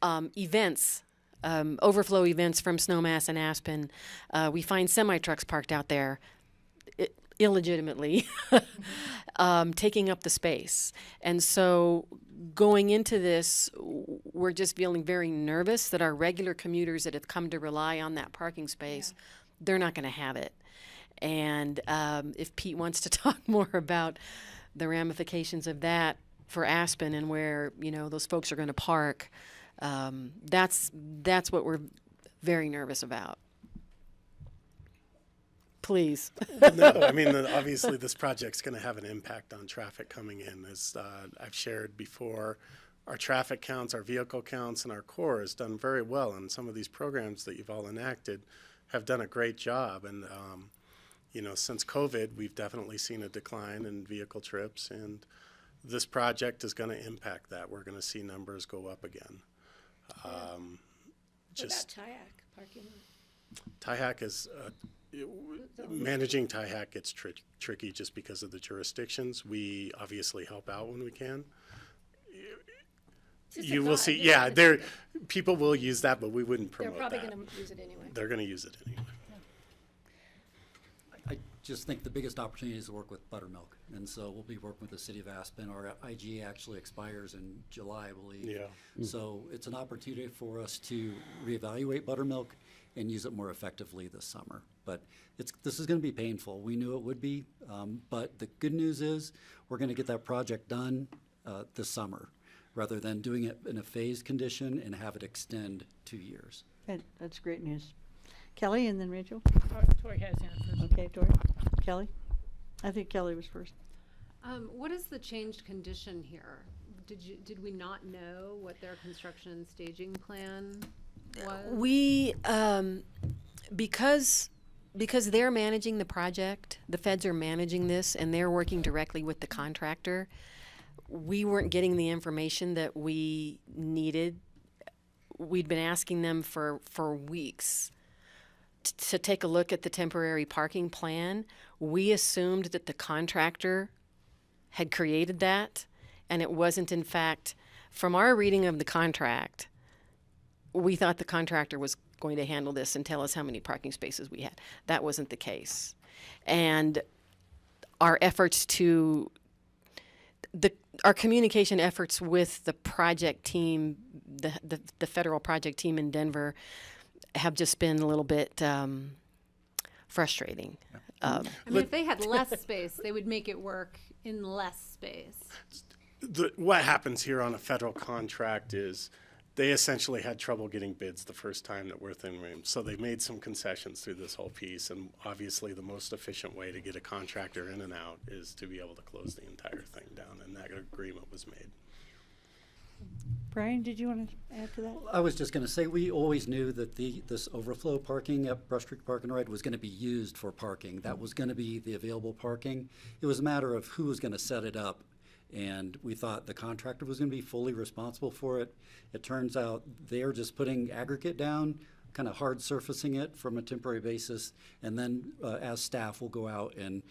events, overflow events from Snowmass and Aspen. We find semi-trucks parked out there illegitimately, taking up the space. And so going into this, we're just feeling very nervous that our regular commuters that have come to rely on that parking space, they're not going to have it. And if Pete wants to talk more about the ramifications of that for Aspen and where, those folks are going to park, that's what we're very nervous about. Please. No, I mean, obviously this project's going to have an impact on traffic coming in. As I've shared before, our traffic counts, our vehicle counts, and our core has done very well. And some of these programs that you've all enacted have done a great job. And, since COVID, we've definitely seen a decline in vehicle trips. And this project is going to impact that. We're going to see numbers go up again. What about Kayak parking? TIHAC is, managing TIHAC gets tricky just because of the jurisdictions. We obviously help out when we can. You will see, people will use that, but we wouldn't They're promote that. probably going to use it anyway. They're going to use it anyway. I just think the biggest opportunity is to work with Buttermilk. And so we'll be working with the city of Aspen. Our IG actually expires in July, I believe. Yeah. So it's an opportunity for us to reevaluate Buttermilk and use it more effectively this summer. But this is going to be painful. We knew it would be. But the good news is we're going to get that project done this summer rather than doing it in a phased condition and have it extend 2 years. That's great news. Kelly and then Rachel? Tori has the answer first. Okay, Tori. Kelly? I think Kelly was first. What is the changed condition here? Did we not know what their construction and staging plan was? We, because they're managing the project, the feds are managing this, and they're working directly with the contractor, we weren't getting the information that we needed. We'd been asking them for weeks to take a look at the temporary parking plan. We assumed that the contractor had created that, and it wasn't. In fact, from our reading of the contract, we thought the contractor was going to handle this and tell us how many parking spaces we had. That wasn't the case. And our efforts our communication efforts with the project team, the federal project team in Denver, have just been a little bit frustrating. I mean, if they had less space, they would make it work in less space. What happens here on a federal contract is they essentially had trouble getting bids the first time that we're within room. So they made some concessions through this whole piece. And obviously the most efficient way to get a contractor in and out is to be able to close the entire thing down. And that agreement was made. Brian, did you want to add to that? I was just going to say, we always knew that this overflow parking at Brush Creek Park and Ride was going to be used for parking. That was going to be the available parking. It was a matter of who was going to set it up. And we thought the contractor was going to be fully responsible for it. It turns out they're just putting aggregate down, kind of hard surfacing it from a temporary basis. And then as staff will go out and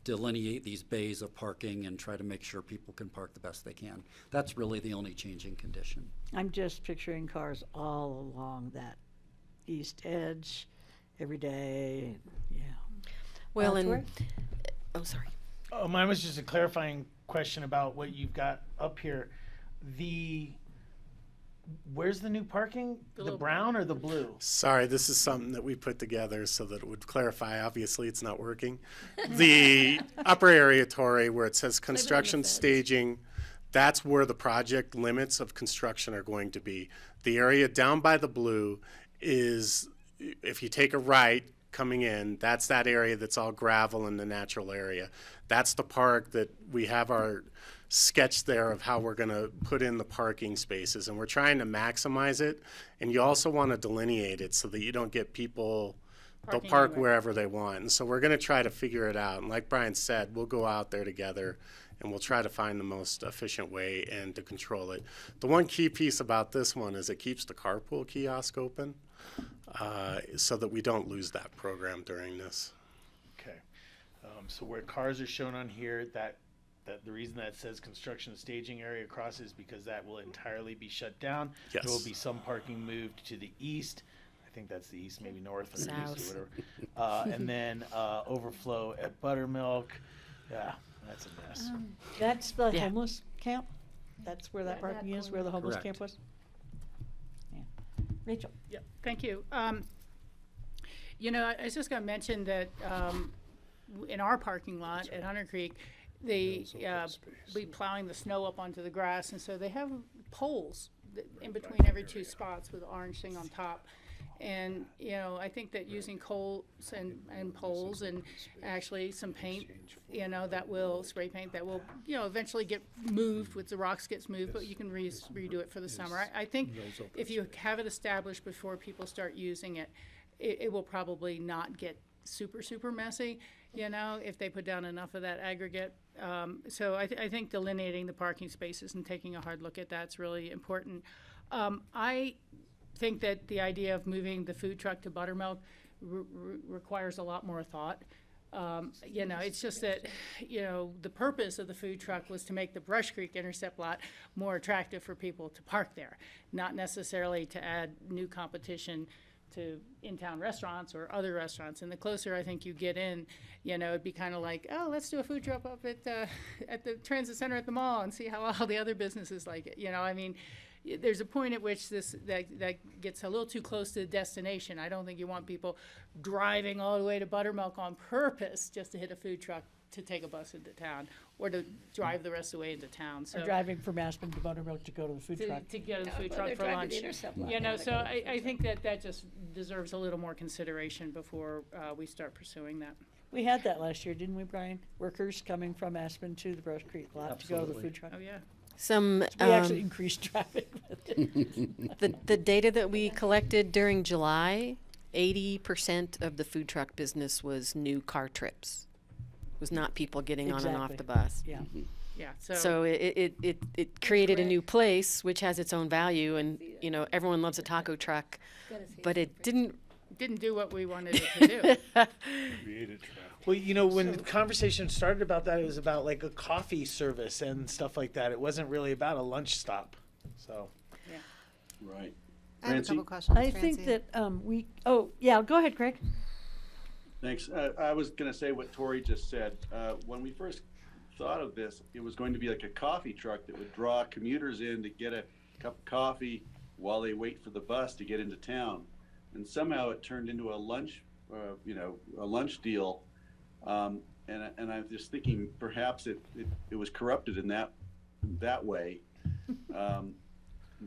delineate these bays of parking and try to make sure people can park the best they can. That's really the only changing condition. I'm just picturing cars all along that east edge every day. Yeah. Well, Tori? and oh, sorry. Oh, mine was just a clarifying question about what you've got up here. Where's the new parking? The brown or the blue? Sorry, this is something that we put together so that it would clarify. Obviously, it's not working. The upper area, Tori, where it says construction staging, that's where the project limits of construction are going to be. The area down by the blue is, if you take a right coming in, that's that area that's all gravel in the natural area. That's the park that we have our sketch there of how we're going to put in the parking spaces, and we're trying to maximize it. And you also want to delineate it so that you don't get people, they'll park wherever they want. And so we're going to try to figure it out. And like Brian said, we'll go out there together and we'll try to find the most efficient way and to control it. The one key piece about this one is it keeps the carpool kiosk open so that we don't lose that program during this. Okay. So where cars are shown on here, that the reason that says construction staging area across is because that will entirely be shut down. Yes. There will be some parking moved to the east. I think that's the east, maybe north or South. east or whatever. And then overflow at Buttermilk. Yeah, that's a mess. That's the Yeah. homeless camp? That's where that parking is, where the homeless Correct. camp was? Yeah. Rachel? Yeah, thank you. You know, I was just going to mention that in our parking lot at Hunter Creek, they be plowing the snow up onto the grass, and so they have poles in between every two spots with an orange thing on top. And, you know, I think that using coals and poles and actually some paint, you know, that will, spray paint, that will, you know, eventually get moved with the rocks gets moved, but you can redo it for the summer. I think if you have it established before people start using it, it will probably not get super messy, you know, if they put down enough of that aggregate. So I think delineating the parking spaces and taking a hard look at that's really important. I think that the idea of moving the food truck to Buttermilk requires a lot more thought. You know, it's just that, you know, the purpose of the food truck was to make the Brush Creek Intercept lot more attractive for people to park there, not necessarily to add new competition to in-town restaurants or other restaurants. And the closer I think you get in, you know, it'd be kind of like, oh, let's do a food truck up at the transit center at the mall and see how all the other businesses like it. You know, I mean, there's a point at which that gets a little too close to the destination. I don't think you want people driving all the way to Buttermilk on purpose just to hit a food truck to take a bus into town or to drive the rest of the way into town. So Or driving from Aspen to Buttermilk to go to the food truck. to get to the food well, truck they're for driving lunch. the Intercept lot. You know, so Yeah, I think that just deserves a little more consideration before we start pursuing that. We had that last year, didn't we, Brian? Workers coming from Aspen to the Brush Creek lot to go to the Absolutely. food truck. Oh, yeah. Some We actually increased traffic with it. the data that we collected during July, 80% of the food truck business was new car trips. It was not people getting on and off Exactly. the bus. Yeah. Yeah, So it created a new place, which has its own value, and you know everyone loves a taco truck, but it didn't. Didn't do what we wanted it to do. Created traffic. Well, you know, when the conversation started about that, it was about like a coffee service and stuff like that. It wasn't really about a lunch stop. So, Right. I have a Francie? couple questions. I think that go ahead, Craig. Thanks. I was going to say what Tori just said. When we first thought of this, it was going to be like a coffee truck that would draw commuters in to get a cup of coffee while they wait for the bus to get into town. And somehow it turned into a lunch a lunch deal. And I'm just thinking perhaps it was corrupted in that way.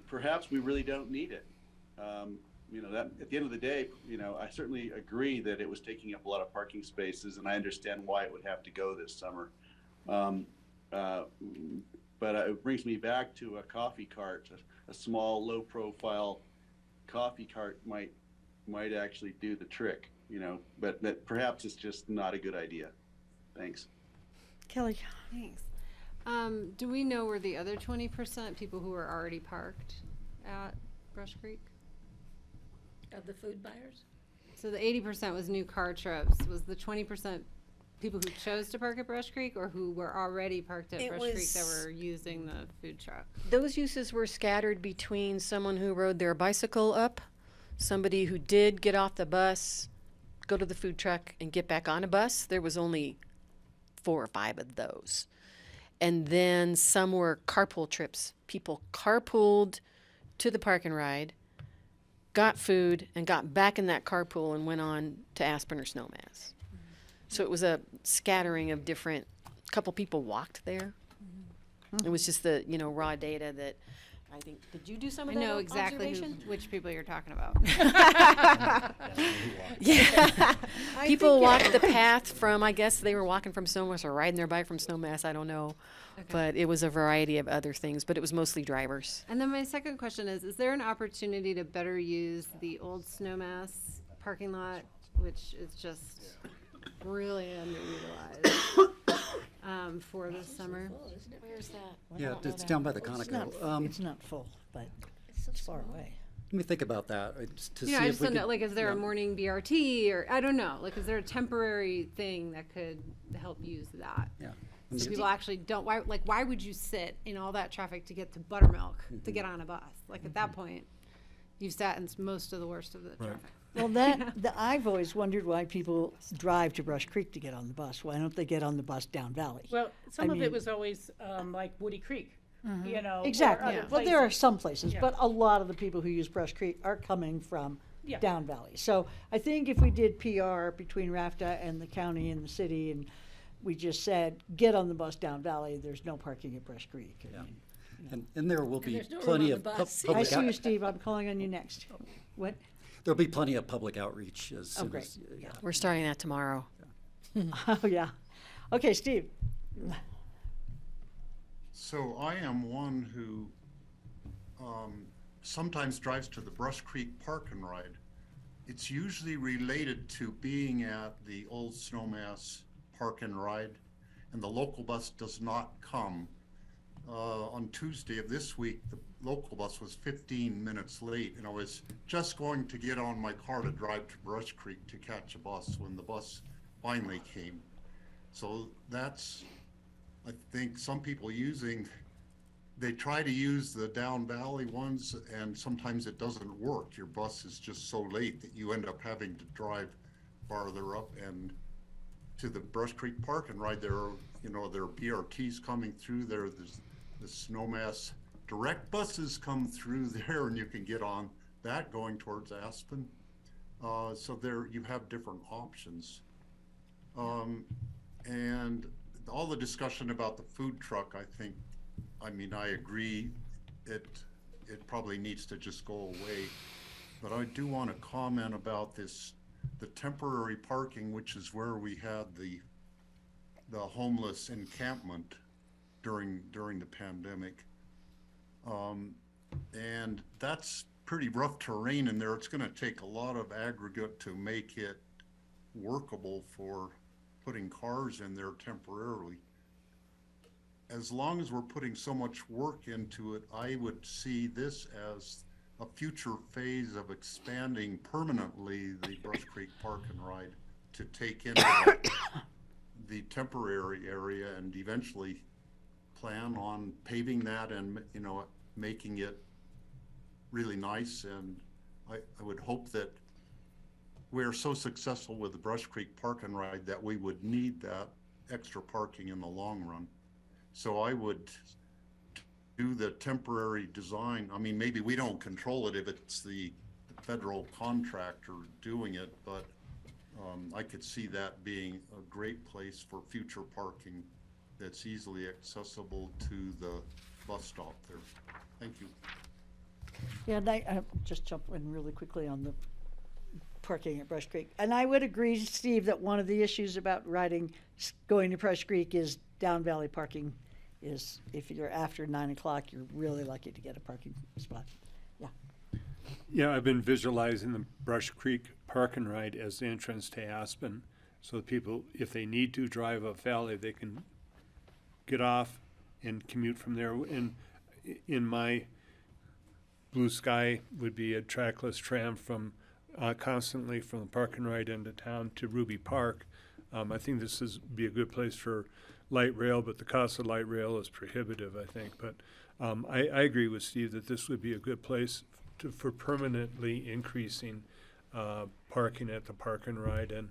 Perhaps we really don't need it. That at the end of the day, I certainly agree that it was taking up a lot of parking spaces, and I understand why it would have to go this summer. But it brings me back to a coffee cart. A small, low-profile coffee cart might actually do the trick. But that perhaps it's just not a good idea. Thanks. Kelly. Thanks. Do we know where the other 20% people who are already parked at Brush Creek? Of the food buyers? So the 80% was new car trips. Was the 20% people who chose to park at Brush Creek, or who were already parked at Brush Creek that were using the food truck? Those uses were scattered between someone who rode their bicycle up, somebody who did get off the bus, go to the food truck, and get back on a bus. There was only 4 or 5 of those. And then some were carpool trips. People carpooled to the park and ride, got food, and got back in that carpool and went on to Aspen or Snowmass. So it was a scattering of different, couple people walked there. It was just the, raw data that I think, did you do some of I that know exactly observation? which people you're talking about. Yeah. People walked the path from, I guess they were walking from Snowmass or riding their bike from Snowmass, I don't know. Okay. But it was a variety of other things, but it was mostly drivers. And then my second question is there an opportunity to better use the old Snowmass parking lot, which is just really underutilized for this summer? Where's that? Yeah, it's down by the Conoco. It's not full, but it's far away. Let me think about that. To see I if just we don't know, could- is there a morning BRT, or I don't know, is there a temporary thing that could help use that? Yeah. So people actually don't, why would you sit in all that traffic to get to Buttermilk to get on a bus? At that point, you've sat in most of the worst of the traffic. Well, I've always wondered why people drive to Brush Creek to get on the bus. Why don't they get on the bus down Valley? Well, some of it was always like Woody Creek, or Exactly. other Well, there are places. some places, Yeah. but a lot of the people who use Brush Creek are coming from Yeah. down Valley. So I think if we did PR between RAFTA and the county and the city, and we just said, get on the bus down Valley, there's no parking at Brush Creek. I mean, And there will be there's no room plenty on of the pub- bus. I public see you, out- Steve. I'm calling on you next. What? there'll be plenty of public outreach as soon great. as. We're starting that tomorrow. Oh, yeah. Okay, Steve. So I am one who sometimes drives to the Brush Creek Park and Ride. It's usually related to being at the old Snowmass Park and Ride, and the local bus does not come. On Tuesday of this week, the local bus was 15 minutes late, and I was just going to get on my car to drive to Brush Creek to catch a bus when the bus finally came. So that's, I think, some people they try to use the down valley ones, and sometimes it doesn't work. Your bus is just so late that you end up having to drive farther up and to the Brush Creek Park and Ride. There are BRTs coming through there. There's the Snowmass direct buses come through there, and you can get on that going towards Aspen. So there you have different options. And all the discussion about the food truck, I agree, it probably needs to just go away. But I do want to comment about the temporary parking, which is where we had the homeless encampment during the pandemic. And that's pretty rough terrain in there. It's going to take a lot of aggregate to make it workable for putting cars in there temporarily. As long as we're putting so much work into it, I would see this as a future phase of expanding permanently the Brush Creek Park and Ride to take in the temporary area and eventually plan on paving that and, making it really nice. And I would hope that we're so successful with the Brush Creek Park and Ride that we would need that extra parking in the long run. So I would do the temporary design. Maybe we don't control it if it's the federal contractor doing it, but I could see that being a great place for future parking that's easily accessible to the bus stop there. Thank you. Yeah, and I just jump in really quickly on the parking at Brush Creek. And I would agree, Steve, that one of the issues about going to Brush Creek is down valley parking is, if you're after 9 o'clock, you're really lucky to get a parking spot. Yeah. Yeah, I've been visualizing the Brush Creek Park and Ride as the entrance to Aspen. So that people, if they need to drive up valley, they can get off and commute from there. And in my blue sky would be a trackless tram from constantly from the Park and Ride into town to Ruby Park. I think this is be a good place for light rail, but the cost of light rail is prohibitive, I think. But I agree with Steve that this would be a good place for permanently increasing parking at the Park and Ride. And,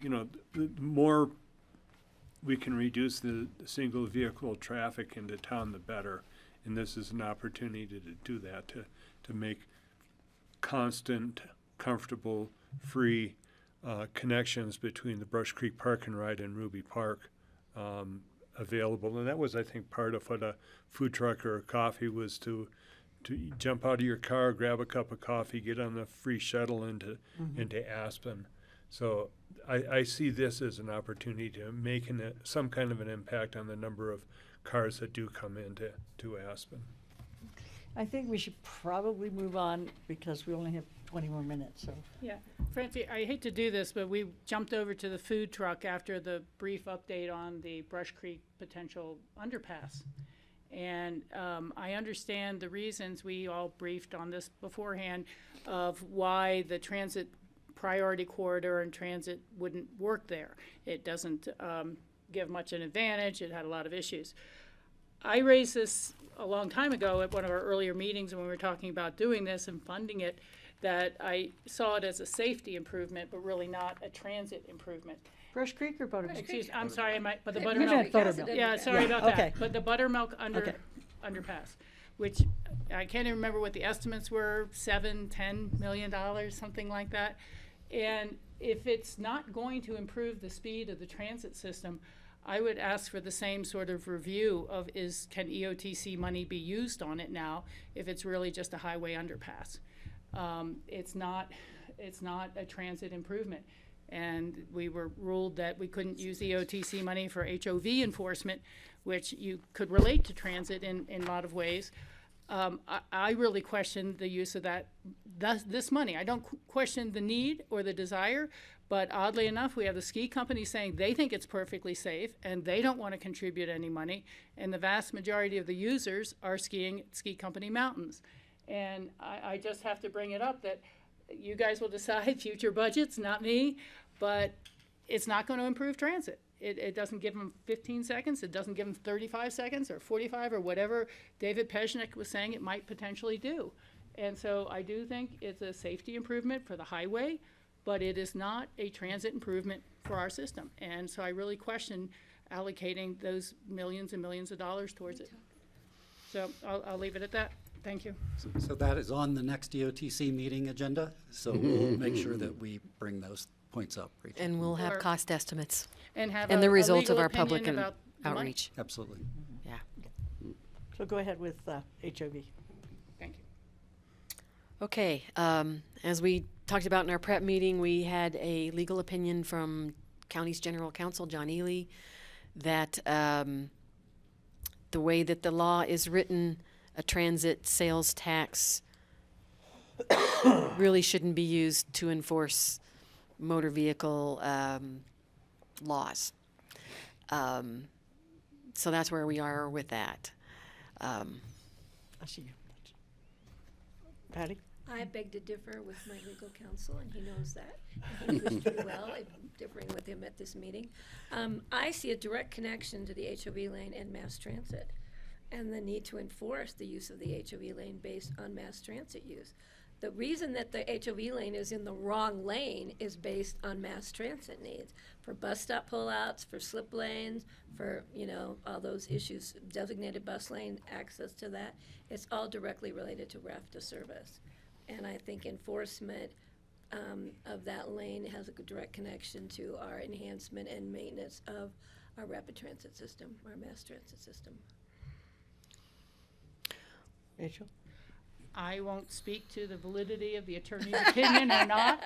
you know, the more we can reduce the single vehicle traffic into town, the better. And this is an opportunity to do that, to make constant, comfortable, free connections between the Brush Creek Park and Ride and Ruby Park available. And that was, I think, part of what a food truck or a coffee was, to jump out of your car, grab a cup of coffee, get on the free shuttle into Aspen. So I see this as an opportunity to make some kind of an impact on the number of cars that do come into Aspen. I think we should probably move on because we only have 20 more minutes, so. Yeah, Francie, I hate to do this, but we jumped over to the food truck after the brief update on the Brush Creek potential underpass. And I understand the reasons, we all briefed on this beforehand, of why the transit priority corridor and transit wouldn't work there. It doesn't give much an advantage. It had a lot of issues. I raised this a long time ago at one of our earlier meetings when we were talking about doing this and funding it, that I saw it as a safety improvement, but really not a transit improvement. Brush Creek or Buttermilk? Excuse, I'm sorry, but the You Buttermilk. meant Buttermilk. Yeah, sorry Yeah, about okay. that. But the Buttermilk underpass, which I can't even remember what the estimates were, $7-10 million, something like that. And if it's not going to improve the speed of the transit system, I would ask for the same sort of review of can EoTC money be used on it now if it's really just a highway underpass. It's not a transit improvement. And we were ruled that we couldn't use EoTC money for HOV enforcement, which you could relate to transit in a lot of ways. I really question the use of this money. I don't question the need or the desire, but oddly enough, we have the ski company saying they think it's perfectly safe and they don't want to contribute any money, and the vast majority of the users are skiing at ski company mountains. And I just have to bring it up that you guys will decide future budgets, not me, but it's not going to improve transit. It doesn't give them 15 seconds. It doesn't give them 35 seconds or 45 or whatever David Pezhnik was saying it might potentially do. And so I do think it's a safety improvement for the highway, but it is not a transit improvement for our system. And so I really question allocating those millions and millions of dollars towards it. So I'll leave it at that. Thank you. So that is on the next EoTC meeting agenda. So we'll make sure that we bring those points up. Rachel. And we'll have Or- cost estimates. And have the a result legal of our opinion public about the money. outreach. Absolutely. Yeah. So go ahead with HOV. Thank you. Okay, as we talked about in our prep meeting, we had a legal opinion from County's General Counsel, John Ely, that the way that the law is written, a transit sales tax really shouldn't be used to enforce motor vehicle laws. So that's where we are with that. I see you. Patty? I beg to differ with my legal counsel, and he knows that. He wished me well. I'm differing with him at this meeting. I see a direct connection to the HOV lane and mass transit, and the need to enforce the use of the HOV lane based on mass transit use. The reason that the HOV lane is in the wrong lane is based on mass transit needs, for bus stop pullouts, for slip lanes, for, all those issues, designated bus lane, access to that. It's all directly related to RAFTA service. And I think enforcement of that lane has a direct connection to our enhancement and maintenance of our rapid transit system, our mass transit system. Rachel? I won't speak to the validity of the attorney's opinion or not,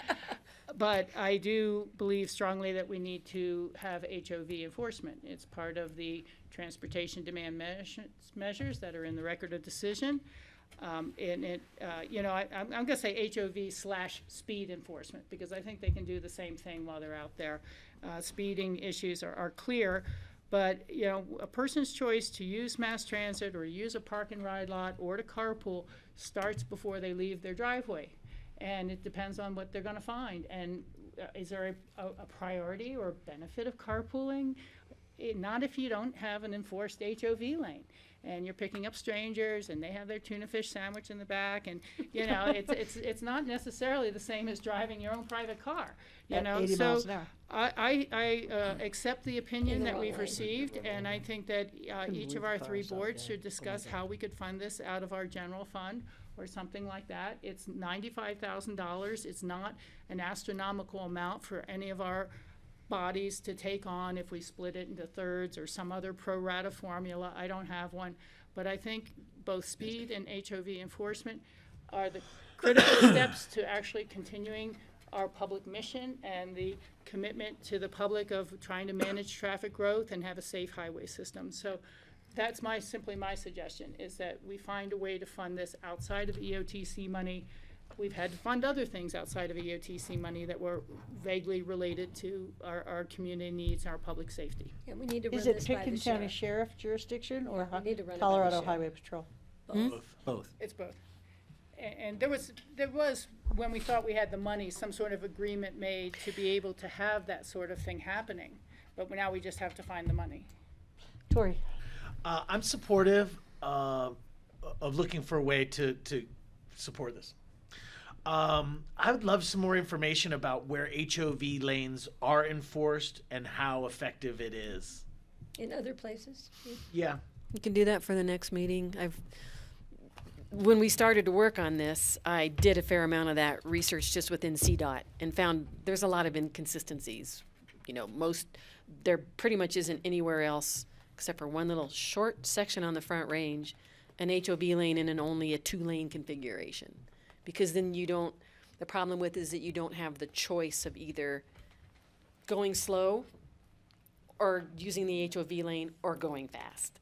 but I do believe strongly that we need to have HOV enforcement. It's part of the transportation demand measures that are in the record of decision. I'm going to say HOV/speed enforcement, because I think they can do the same thing while they're out there. Speeding issues are clear, but, a person's choice to use mass transit or use a park and ride lot or to carpool starts before they leave their driveway. And it depends on what they're going to find. And is there a priority or benefit of carpooling? Not if you don't have an enforced HOV lane and you're picking up strangers and they have their tuna fish sandwich in the back, and it's not necessarily the same as driving your own private car. At 80 miles an hour. I accept the opinion that we've received, and I think that each of our three boards should discuss how we could fund this out of our general fund or something like that. It's $95,000. It's not an astronomical amount for any of our bodies to take on if we split it into thirds or some other pro rata formula. I don't have one, but I think both speed and HOV enforcement are the critical steps to actually continuing our public mission and the commitment to the public of trying to manage traffic growth and have a safe highway system. So that's simply my suggestion, is that we find a way to fund this outside of EOTC money. We've had to fund other things outside of EOTC money that were vaguely related to our community needs and our public safety. Yeah, we need to run Is it this by Pitkin the County sheriff. Sheriff jurisdiction or We need to run it by the Colorado sheriff. Highway Patrol? Both. It's both. And there was, when we thought we had the money, some sort of agreement made to be able to have that sort of thing happening. But now we just have to find the money. Tori? I'm supportive of looking for a way to support this. I would love some more information about where HOV lanes are enforced and how effective it is. In other places? Yeah. You can do that for the next meeting. When we started to work on this, I did a fair amount of that research just within CDOT and found there's a lot of inconsistencies. There pretty much isn't anywhere else except for one little short section on the Front Range, an HOV lane in only a 2-lane configuration. Because then the problem with is that you don't have the choice of either going slow or using the HOV lane or going fast.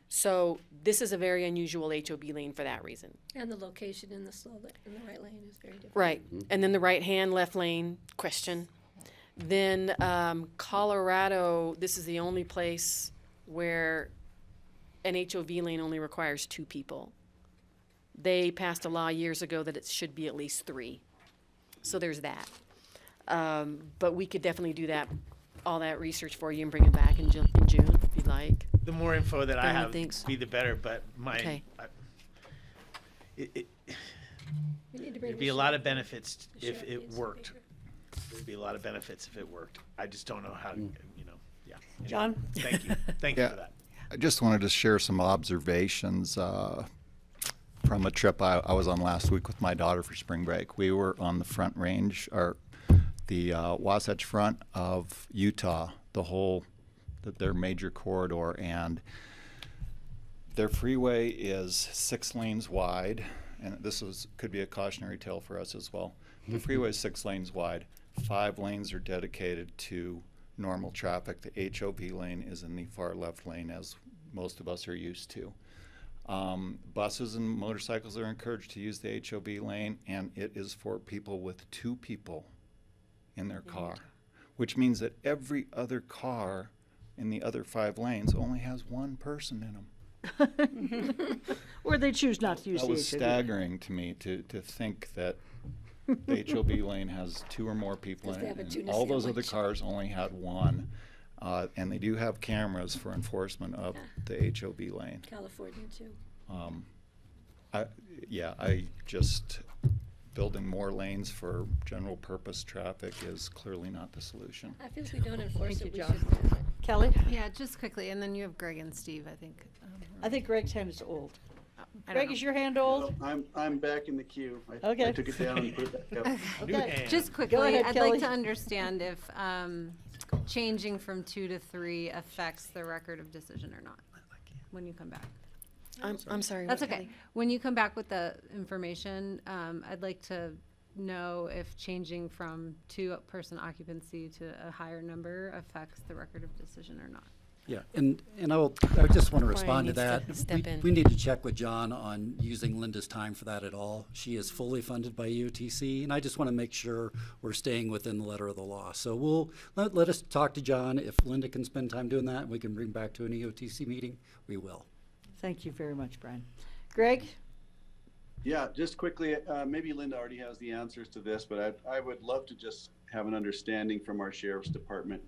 So this is a very unusual HOV lane for that reason. And the location in the right lane is very different. Right, and then the right-hand, left lane question. Then Colorado, this is the only place where an HOV lane only requires 2 people. They passed a law years ago that it should be at least 3. So there's that. But we could definitely do all that research for you and bring it back in June if you'd like. The more info that I Everyone have, thinks. be the better. But Okay. We need to bring there'd be the a lot sheriff of benefits The if sheriff it needs to be worked. here. There'd be a lot of benefits if it worked. I just don't know how. Yeah. Anyway, John? Thank you. Thank you Yeah. for that. I just wanted to share some observations from a trip I was on last week with my daughter for spring break. We were on the Front Range, or the Wasatch Front of Utah, their major corridor, and their freeway is 6 lanes wide, and this could be a cautionary tale for us as well. The freeway is 6 lanes wide. 5 lanes are dedicated to normal traffic. The HOV lane is in the far left lane, as most of us are used to. Buses and motorcycles are encouraged to use the HOV lane, and it is for people with 2 people in their car, which means that every other car in the other 5 lanes only has 1 person in them. Or they choose not to use That the was HOV. staggering to me to think that the HOV lane has 2 or more people 'Cause in they it, have a and tuna all those other sandwich. cars only had 1. And they do have cameras for enforcement of the HOV lane. California too. Building more lanes for general purpose traffic is clearly not the solution. I feel if we don't enforce Thank it, you, we John. shouldn't do it. Kelly? Yeah, just quickly, and then you have Greg and Steve, I think. I think Greg's hand is old. I don't Greg, know. is your hand old? I'm back in the queue. I Okay. took it down and put it back up. Okay. Just Go quickly, ahead, I'd Kelly. like to understand if changing from 2 to 3 affects the record of decision or not when you come back. I'm sorry. That's what, okay. Kelly? When you come back with the information, I'd like to know if changing from 2-person occupancy to a higher number affects the record of decision or not. Yeah, and I just want to respond to Brian that. needs to step in. We need to check with John on using Linda's time for that at all. She is fully funded by EoTC, and I just want to make sure we're staying within the letter of the law. So we'll, let us talk to John. If Linda can spend time doing that, and we can bring back to an EoTC meeting, we will. Thank you very much, Brian. Greg? Yeah, just quickly, maybe Linda already has the answers to this, but I would love to just have an understanding from our sheriff's department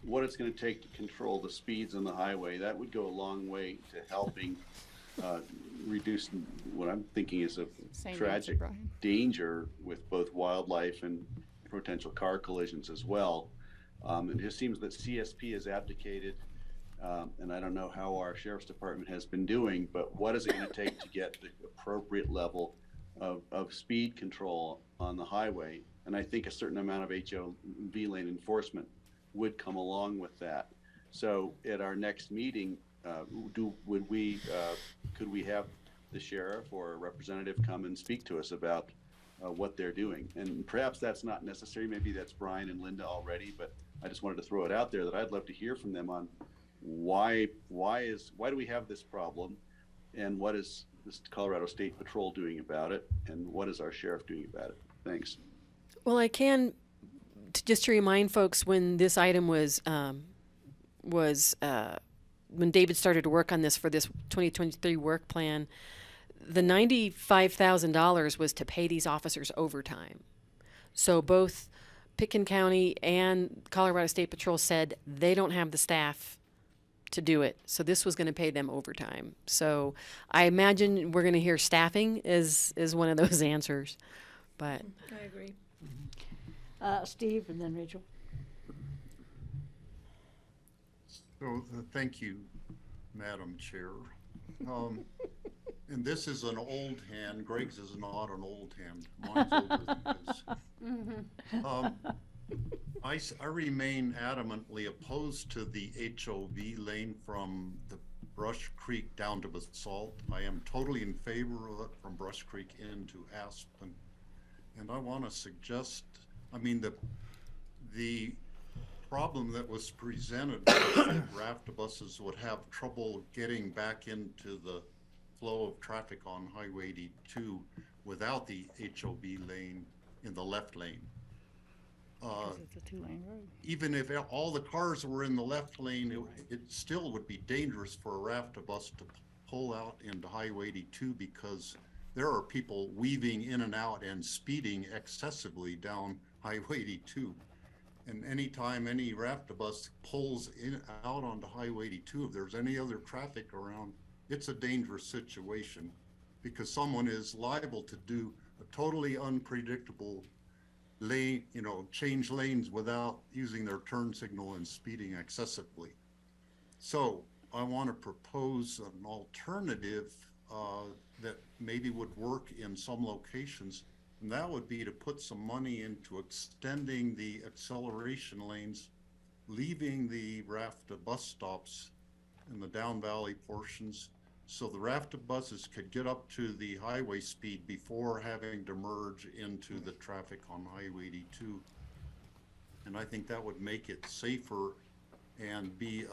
what it's going to take to control the speeds on the highway. That would go a long way to helping reduce what I'm thinking is a Same tragic answer, Brian. danger with both wildlife and potential car collisions as well. It just seems that CSP has abdicated, and I don't know how our sheriff's department has been doing, but what is it going to take to get the appropriate level of speed control on the highway? And I think a certain amount of HOV lane enforcement would come along with that. So at our next meeting, could we have the sheriff or a representative come and speak to us about what they're doing? And perhaps that's not necessary. Maybe that's Brian and Linda already, but I just wanted to throw it out there that I'd love to hear from them on why do we have this problem, and what is this Colorado State Patrol doing about it, and what is our sheriff doing about it? Thanks. Well, I can just to remind folks when this item was when David started to work on this for this 2023 work plan, the $95,000 was to pay these officers overtime. So both Pitkin County and Colorado State Patrol said they don't have the staff to do it. So this was going to pay them overtime. So I imagine we're going to hear staffing is one of those answers. But I agree. Steve and then Rachel. So, thank you, Madam Chair. And this is an old hand. Greg's is not an old hand. Mine's older than his. I remain adamantly opposed to the HOV lane from the Brush Creek down to Basalt. I am totally in favor of it from Brush Creek into Aspen. And I want to suggest, I mean, the problem that was presented was that raft buses would have trouble getting back into the flow of traffic on Highway 82 without the HOV lane in the left lane. It's a 2-lane road. Even if all the cars were in the left lane, it still would be dangerous for a raft bus to pull out into Highway 82 because there are people weaving in and out and speeding excessively down Highway 82. And anytime any raft bus pulls out onto Highway 82, if there's any other traffic around, it's a dangerous situation because someone is liable to do a totally unpredictable lane, change lanes without using their turn signal and speeding excessively. So I want to propose an alternative that maybe would work in some locations, and that would be to put some money into extending the acceleration lanes, leaving the raft of bus stops in the down valley portions, so the raft of buses could get up to the highway speed before having to merge into the traffic on Highway 82. And I think that would make it safer and be,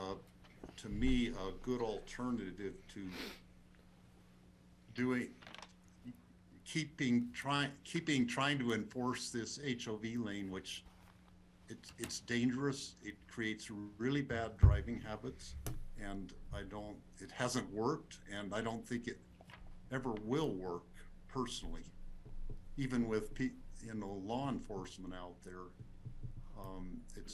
to me, a good alternative to trying to enforce this HOV lane, which it's dangerous. It creates really bad driving habits, and it hasn't worked, and I don't think it ever will work personally. Even with law enforcement out there, it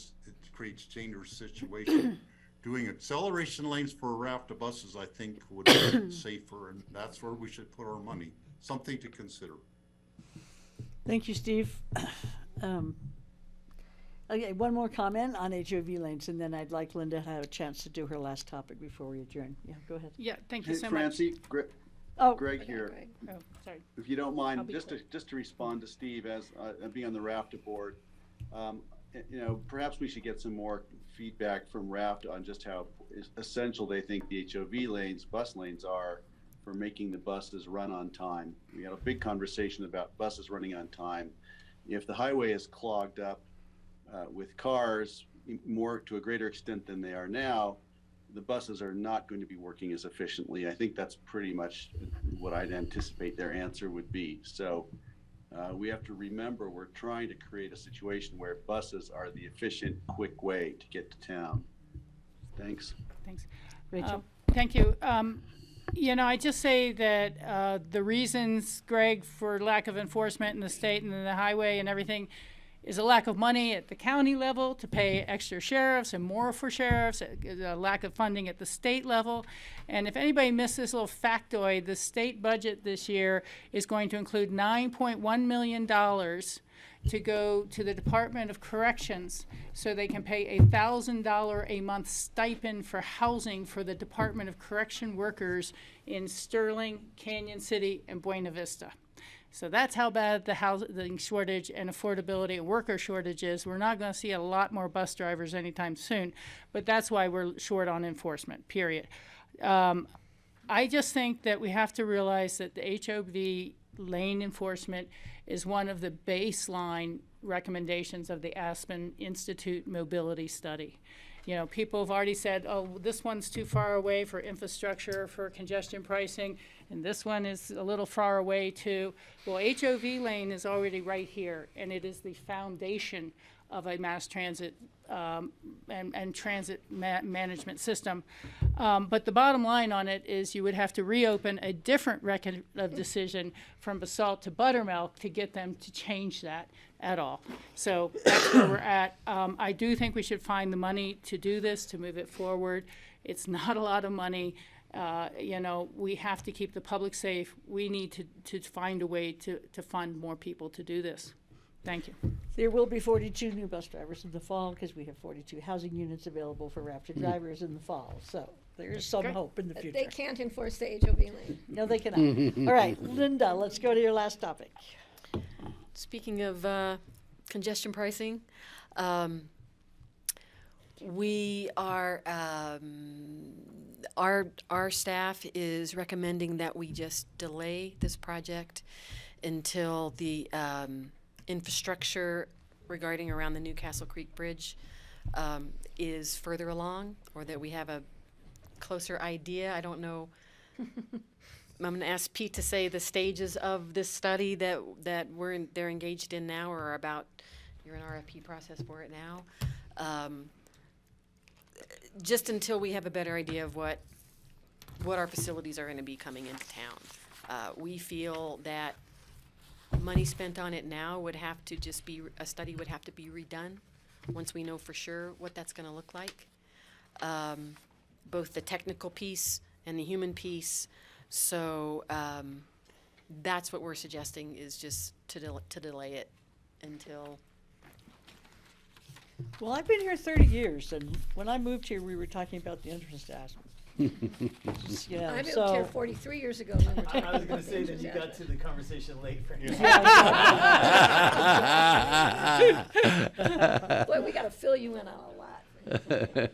creates dangerous situation. Doing acceleration lanes for a raft of buses, I think, would be safer, and that's where we should put our money. Something to consider. Thank you, Steve. Okay, one more comment on HOV lanes, and then I'd like Linda to have a chance to do her last topic before we adjourn. Yeah, go ahead. Yeah, thank you Hey, so Francie, much. Oh, Greg here. Oh, sorry. If you don't I'll mind, be just to respond to Steve as being on the RAFTA board, perhaps we should get some more feedback from RAFTA on just how essential they think the HOV lanes, bus lanes are for making the buses run on time. We had a big conversation about buses running on time. If the highway is clogged up with cars more to a greater extent than they are now, the buses are not going to be working as efficiently. I think that's pretty much what I'd anticipate their answer would be. So we have to remember we're trying to create a situation where buses are the efficient, quick way to get to town. Thanks. Thanks. Rachel? Thank you. I just say that the reasons, Greg, for lack of enforcement in the state and the highway and everything is a lack of money at the county level to pay extra sheriffs and more for sheriffs, a lack of funding at the state level. And if anybody missed this little factoid, the state budget this year is going to include $9.1 million to go to the Department of Corrections so they can pay a $1,000 a month stipend for housing for the Department of Correction workers in Sterling, Canyon City, and Buena Vista. So that's how bad the housing shortage and affordability and worker shortage is. We're not going to see a lot more bus drivers anytime soon, but that's why we're short on enforcement, period. I just think that we have to realize that the HOV lane enforcement is one of the baseline recommendations of the Aspen Institute mobility study. People have already said, oh, this one's too far away for infrastructure, for congestion pricing, and this one is a little far away too. Well, HOV lane is already right here, and it is the foundation of a mass transit and transit management system. But the bottom line on it is you would have to reopen a different record of decision from Basalt to Buttermilk to get them to change that at all. So that's where we're at. I do think we should find the money to do this, to move it forward. It's not a lot of money. We have to keep the public safe. We need to find a way to fund more people to do this. Thank you. There will be 42 new bus drivers in the fall because we have 42 housing units available for RAFTA drivers in the fall. So there is some hope in the future. They can't enforce the HOV lane. No, they cannot. All right, Linda, let's go to your last topic. Speaking of congestion pricing, we are our staff is recommending that we just delay this project until the infrastructure regarding around the Newcastle Creek Bridge is further along, or that we have a closer idea. I don't know. I'm going to ask Pete to say the stages of this study that they're engaged in now, or about you're in RFP process for it now. Just until we have a better idea of what our facilities are going to be coming into town. We feel that money spent on it now would have to just be, a study would have to be redone once we know for sure what that's going to look like. Both the technical piece and the human piece. So that's what we're suggesting, is just to delay it until. Well, I've been here 30 years, and when I moved here, we were talking about the entrance to Aspen. I moved here 43 years ago. When we were talking I was going about to say the that you entrance got to the conversation late for you. Boy, we got to fill you in on a lot.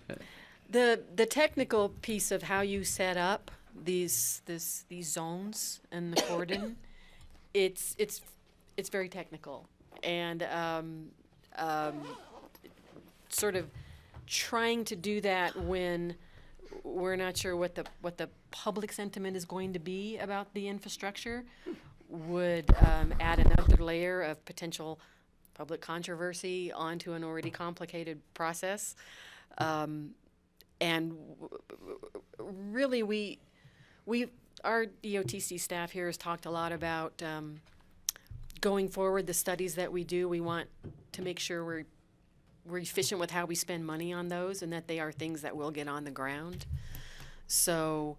The technical piece of how you set up these zones and the cordon, it's very technical, and sort of trying to do that when we're not sure what the public sentiment is going to be about the infrastructure would add another layer of potential public controversy onto an already complicated process. And really, our EoTC staff here has talked a lot about going forward, the studies that we do. We want to make sure we're efficient with how we spend money on those, and that they are things that will get on the ground. So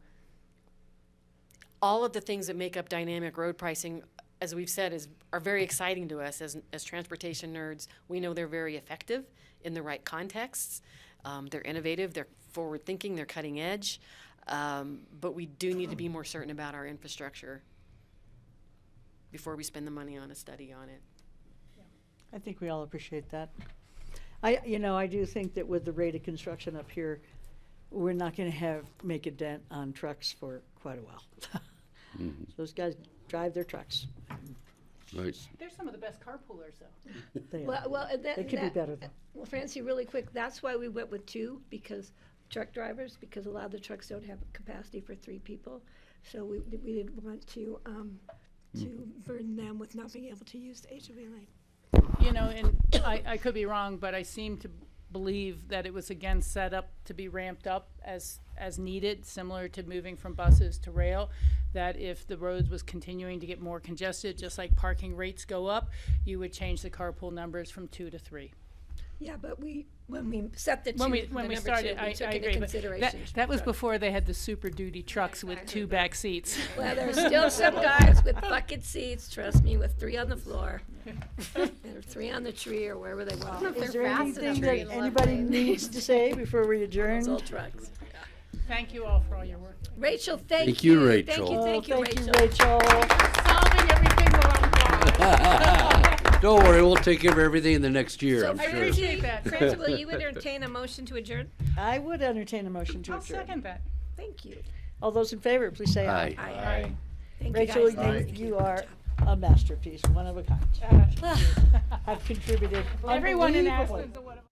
all of the things that make up dynamic road pricing, as we've said, are very exciting to us as transportation nerds. We know they're very effective in the right contexts. They're innovative, they're forward-thinking, they're cutting edge. But we do need to be more certain about our infrastructure before we spend the money on a study on it. I think we all appreciate that. I do think that with the rate of construction up here, we're not gonna make a dent on trucks for quite a while. Mhm. Those guys drive their trucks. Right. They're some of the best carpoolers, though. They are. They could be better though. Well, Francie, really quick, that's why we went with 2, because truck drivers, because a lot of the trucks don't have capacity for 3 people. So we didn't want to burden them with not being able to use the HOV lane. You know, and I could be wrong, but I seem to believe that it was again set up to be ramped up as needed, similar to moving from buses to rail, that if the road was continuing to get more congested, just like parking rates go up, you would change the carpool numbers from 2 to 3. Yeah, but when we set the When we number started, 2, we I took into agree, but consideration. that was before they had the Super Duty trucks with 2 back seats. Well, there's still some guys with bucket seats, trust me, with 3 on the floor, or 3 on the tree, or wherever they want. Is there anything that anybody needs to say before we adjourn? Those old trucks. Thank you all for all your work. Rachel, thank Thank you, you. Rachel. Thank you, Thank you, Rachel. Rachel. Solving everything while I'm gone. Don't worry, we'll take care of everything in the next year, So I'm I sure. appreciate that. Francie, will you entertain a motion to adjourn? I would entertain a motion to I'll adjourn. second that. Thank you. All those in favor, please say aye. Aye. Aye. Thank Rachel, you guys. you are a masterpiece, one of a kind. I've contributed Everyone in unbelievably. Aspen's a one of